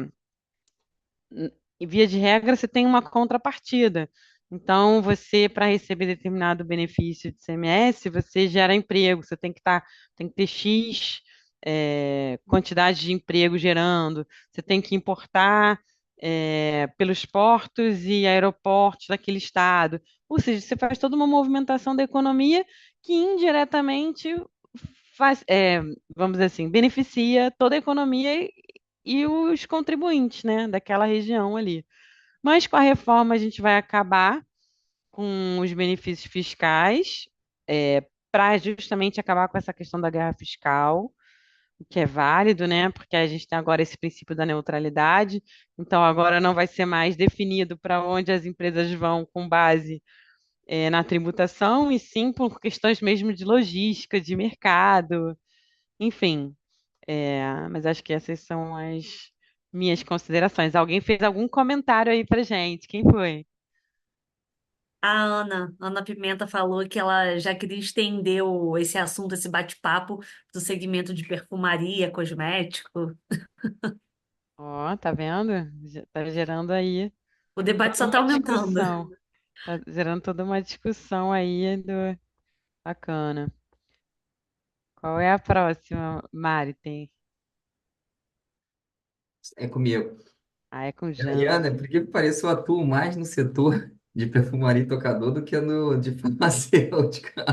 Speaker 2: e via de regra, você tem uma contrapartida. Então, você, para receber determinado benefício de CMS, você gera emprego, você tem que ter X quantidade de emprego gerando, você tem que importar pelos portos e aeroportos daquele estado. Ou seja, você faz toda uma movimentação da economia que indiretamente faz, vamos dizer assim, beneficia toda a economia e os contribuintes, né, daquela região ali. Mas com a reforma a gente vai acabar com os benefícios fiscais, para justamente acabar com essa questão da guerra fiscal, o que é válido, né? Porque a gente tem agora esse princípio da neutralidade, então agora não vai ser mais definido para onde as empresas vão com base na tributação, e sim por questões mesmo de logística, de mercado, enfim. Mas acho que essas são as minhas considerações. Alguém fez algum comentário aí pra gente? Quem foi?
Speaker 3: A Ana Pimenta falou que ela já queria estender esse assunto, esse bate-papo do segmento de perfumaria, cosmético.
Speaker 2: Ó, tá vendo? Tá gerando aí
Speaker 3: O debate
Speaker 2: toda
Speaker 3: só está
Speaker 2: uma
Speaker 3: aumentando.
Speaker 2: discussão. Tá gerando toda uma discussão aí bacana. Qual é a próxima, Mari? Tem.
Speaker 1: É comigo.
Speaker 2: Ah, é com
Speaker 1: E, Ana,
Speaker 2: Jansen.
Speaker 1: por que parece eu atuo mais no setor de perfumaria e tocador do que no de farmacêutica?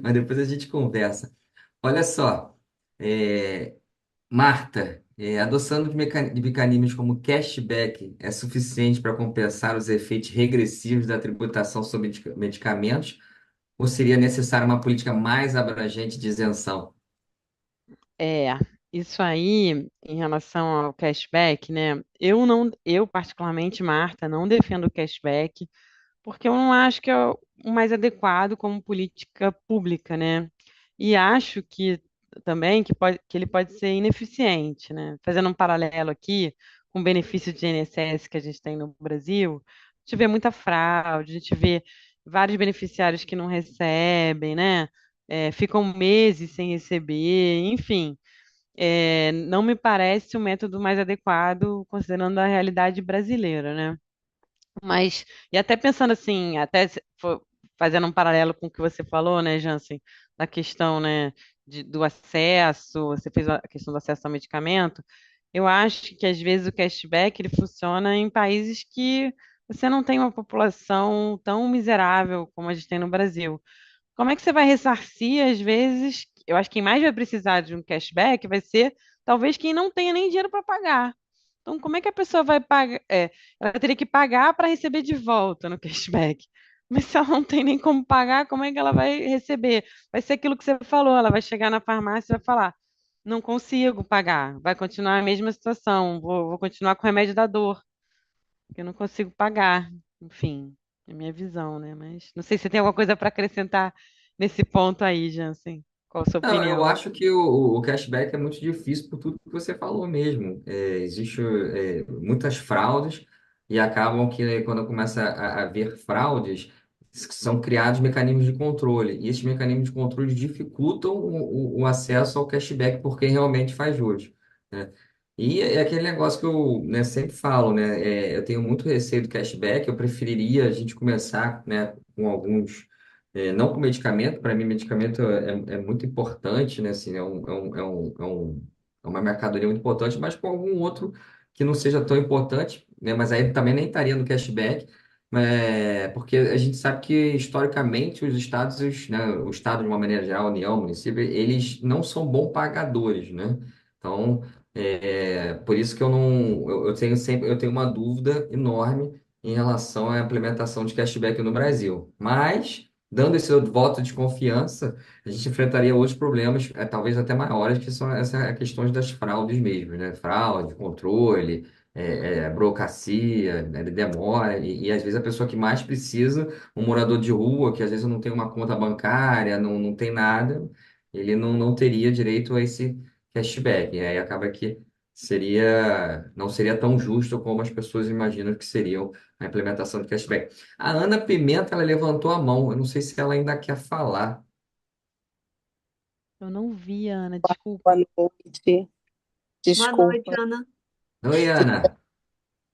Speaker 1: Mas depois a gente conversa. Olha só, é, Marta, adoção de mecanismos como cashback é suficiente para compensar os efeitos regressivos da tributação sobre medicamentos, ou seria necessária uma política mais abrangente de isenção?
Speaker 2: É, isso aí, em relação ao cashback, né? Eu particularmente, Marta, não defendo o cashback, porque eu não acho que é o mais adequado como política pública, né? E acho que também que ele pode ser ineficiente, né? Fazendo um paralelo aqui com o benefício de INSS que a gente tem no Brasil, a gente vê muita fraude, a gente vê vários beneficiários que não recebem, né? Ficam meses sem receber, enfim. Não me parece o método mais adequado considerando a realidade brasileira, né? Mas, e até pensando assim, fazendo um paralelo com o que você falou, né, Jansen, da questão, né, do acesso, você fez a questão do acesso ao medicamento, eu acho que às vezes o cashback ele funciona em países que você não tem uma população tão miserável como a gente tem no Brasil. Como é que você vai ressarcir, às vezes? Eu acho que quem mais vai precisar de um cashback vai ser talvez quem não tenha nem dinheiro para pagar. Então, como é que a pessoa vai pagar? Ela teria que pagar para receber de volta no cashback. Mas se ela não tem nem como pagar, como é que ela vai receber? Vai ser aquilo que você falou, ela vai chegar na farmácia e vai falar: não consigo pagar, vai continuar a mesma situação, vou continuar com o remédio da dor, porque eu não consigo pagar. Enfim, é a minha visão, né? Mas não sei se você tem alguma coisa para acrescentar nesse ponto aí, Jansen. Qual a sua
Speaker 1: Não, eu
Speaker 2: opinião?
Speaker 1: acho que o cashback é muito difícil por tudo que você falou mesmo. Existe muitas fraudes e acabam que quando começa a haver fraudes, são criados mecanismos de controle. E esses mecanismos de controle dificultam o acesso ao cashback por quem realmente faz juros, né? E é aquele negócio que eu, né, sempre falo, né? Eu tenho muito receio do cashback, eu preferiria a gente começar, né, com alguns não com medicamento, para mim, medicamento é muito importante, né? Assim, é uma mercadoria muito importante, mas com algum outro que não seja tão importante, né? Mas aí também nem estaria no cashback, porque a gente sabe que, historicamente, os estados, né, o estado, de uma maneira geral, a União, o município, eles não são bons pagadores, né? Então, por isso que eu tenho uma dúvida enorme em relação à implementação de cashback no Brasil. Mas dando esse voto de confiança, a gente enfrentaria outros problemas, talvez até maiores, que são essas questões das fraudes mesmo, né? Fraude, controle, burocracia, né? Demora, e às vezes a pessoa que mais precisa, um morador de rua, que às vezes não tem uma conta bancária, não tem nada, ele não teria direito a esse cashback. E aí acaba que não seria tão justo como as pessoas imaginam que seriam a implementação do cashback. A Ana Pimenta, ela levantou a mão. Eu não sei se ela ainda quer falar.
Speaker 2: Eu não vi, Ana,
Speaker 6: Boa
Speaker 2: desculpa.
Speaker 6: noite.
Speaker 3: Boa noite,
Speaker 6: Desculpa.
Speaker 3: Ana.
Speaker 1: Oi, Ana.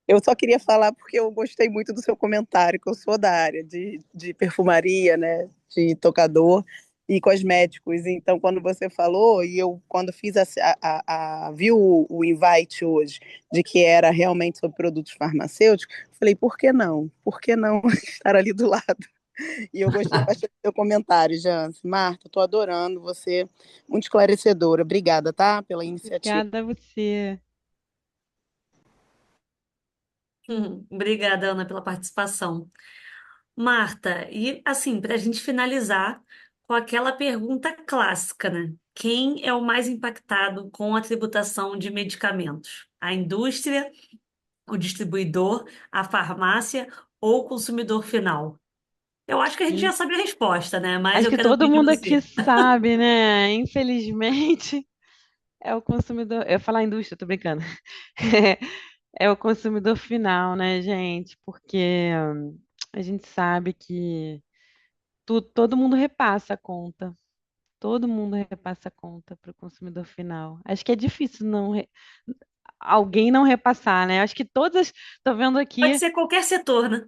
Speaker 6: Eu só queria falar porque eu gostei muito do seu comentário, que eu sou da área de perfumaria, né, de tocador e cosméticos. Então, quando você falou, e eu, quando fiz vi o invite hoje, de que era realmente sobre produtos farmacêuticos, falei, por que não? Por que não estar ali do lado? E eu gostei bastante do seu comentário, Jans. Marta, estou adorando você, muito esclarecedora. Obrigada, tá, pela iniciativa.
Speaker 2: Obrigada a você.
Speaker 3: Obrigada, Ana, pela participação. Marta, e assim, para a gente finalizar com aquela pergunta clássica, né? Quem é o mais impactado com a tributação de medicamentos? A indústria, o distribuidor, a farmácia ou o consumidor final? Eu acho que a gente já
Speaker 2: Sim.
Speaker 3: sabe a resposta, né? Mas
Speaker 2: Acho
Speaker 3: eu
Speaker 2: que
Speaker 3: quero
Speaker 2: todo
Speaker 3: ouvir de
Speaker 2: mundo aqui
Speaker 3: você.
Speaker 2: sabe, né? Infelizmente. É o consumidor. Eu ia falar indústria, tô brincando. É o consumidor final, né, gente? Porque a gente sabe que todo mundo repassa a conta. Todo mundo repassa a conta para o consumidor final. Acho que é difícil alguém não repassar, né? Acho que todas. Tô vendo
Speaker 3: Pode
Speaker 2: aqui.
Speaker 3: ser qualquer setor, né?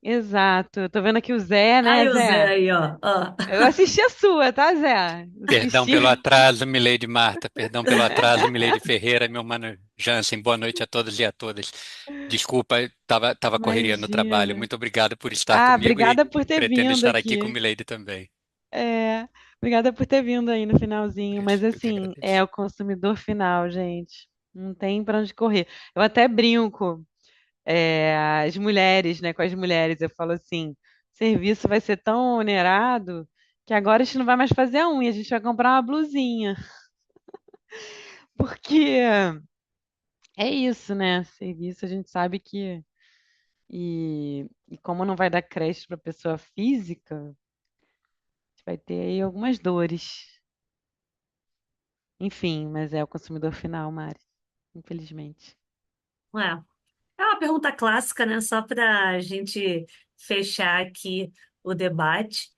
Speaker 2: Exato. Tô vendo aqui o Zé, né,
Speaker 3: Aí o Zé
Speaker 2: Zé?
Speaker 3: aí, ó. Ó.
Speaker 2: Eu assisti a sua, tá, Zé?
Speaker 7: Perdão pelo
Speaker 2: Assisti.
Speaker 7: atraso, Mileide Marta. Perdão pelo atraso, Mileide Ferreira, meu mano Jansen. Boa noite a todos e a todas. Desculpa, tava correria no trabalho.
Speaker 2: Imagina.
Speaker 7: Muito obrigado por estar
Speaker 2: Ah,
Speaker 7: comigo e
Speaker 2: obrigada por ter
Speaker 7: pretendo
Speaker 2: vindo
Speaker 7: estar aqui com
Speaker 2: aqui.
Speaker 7: Mileide também.
Speaker 2: É, obrigada por ter vindo aí no finalzinho. Mas
Speaker 7: Eu que
Speaker 2: assim, é
Speaker 7: agradeço.
Speaker 2: o consumidor final, gente. Não tem para onde correr. Eu até brinco, as mulheres, né? Com as mulheres, eu falo assim: o serviço vai ser tão onerado que agora a gente não vai mais fazer a unha, a gente vai comprar uma blusinha. Porque é isso, né? Serviço a gente sabe que. E como não vai dar crédito para pessoa física, a gente vai ter aí algumas dores. Enfim, mas é o consumidor final, Mari, infelizmente.
Speaker 3: É. É uma pergunta clássica, né? Só para a gente fechar aqui o debate.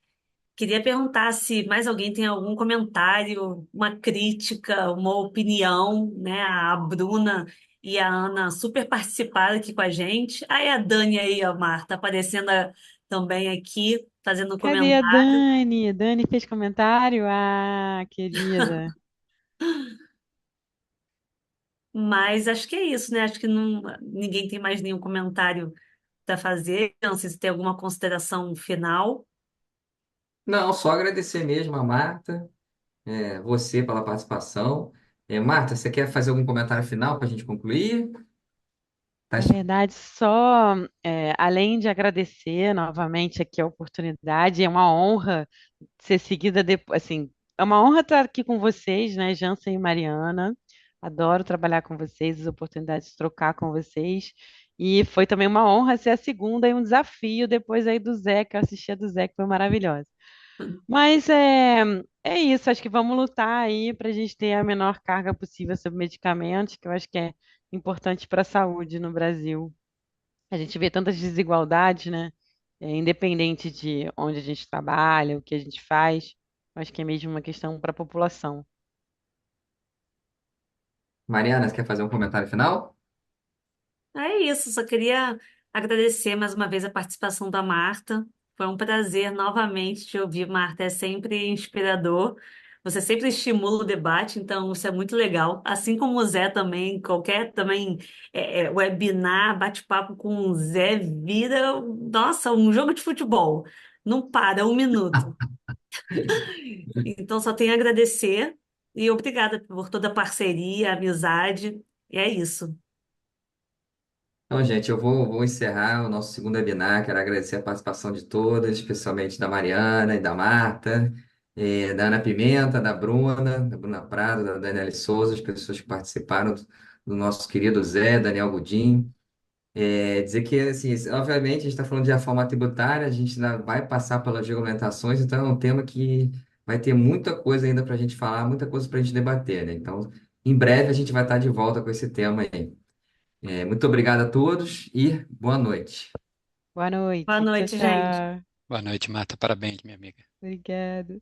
Speaker 3: Queria perguntar se mais alguém tem algum comentário, uma crítica, uma opinião, né? A Bruna e a Ana super participaram aqui com a gente. Aí a Dani aí, a Marta, aparecendo também aqui, fazendo um
Speaker 2: Cadê a
Speaker 3: comentário.
Speaker 2: Dani? Dani fez comentário? Ah, querida.
Speaker 3: Mas acho que é isso, né? Acho que não, ninguém tem mais nenhum comentário para fazer. Não sei se tem alguma consideração final.
Speaker 1: Não, só agradecer mesmo a Marta, você pela participação. Marta, você quer fazer algum comentário final para a gente concluir? Tá.
Speaker 2: Na verdade, só além de agradecer novamente aqui a oportunidade, é uma honra ser seguida depois, assim, é uma honra estar aqui com vocês, né, Jansen e Mariana. Adoro trabalhar com vocês, as oportunidades de trocar com vocês. E foi também uma honra ser a segunda e um desafio depois aí do Zé, que eu assisti a do Zé, que foi maravilhosa. Mas é isso, acho que vamos lutar aí para a gente ter a menor carga possível sobre medicamentos, que eu acho que é importante para a saúde no Brasil. A gente vê tantas desigualdades, né? Independente de onde a gente trabalha, o que a gente faz, eu acho que é mesmo uma questão para a população.
Speaker 1: Mariana, você quer fazer um comentário final?
Speaker 3: É isso, só queria agradecer mais uma vez a participação da Marta. Foi um prazer novamente te ouvir, Marta. É sempre inspirador. Você sempre estimula o debate, então isso é muito legal. Assim como o Zé também, qualquer também webinar, bate-papo com o Zé vira, nossa, um jogo de futebol. Não para um minuto. Então só tenho a agradecer e obrigada por toda a parceria, a amizade. E é isso.
Speaker 1: Então, gente, eu vou encerrar o nosso segundo webinar. Quero agradecer a participação de todas, especialmente da Mariana e da Marta, da Ana Pimenta, da Bruna Prado, da Daniela Souza, as pessoas que participaram do nosso querido Zé, Daniel Godin. Dizer que, assim, obviamente, a gente está falando de reforma tributária, a gente ainda vai passar pelas regulamentações, então é um tema que vai ter muita coisa ainda para a gente falar, muita coisa para a gente debater, né? Então, em breve a gente vai estar de volta com esse tema aí. Muito obrigado a todos e boa noite.
Speaker 2: Boa
Speaker 3: Boa
Speaker 2: noite. Tchau,
Speaker 3: noite, gente.
Speaker 2: tchau.
Speaker 7: Boa noite, Marta. Parabéns, minha amiga.
Speaker 2: Obrigada.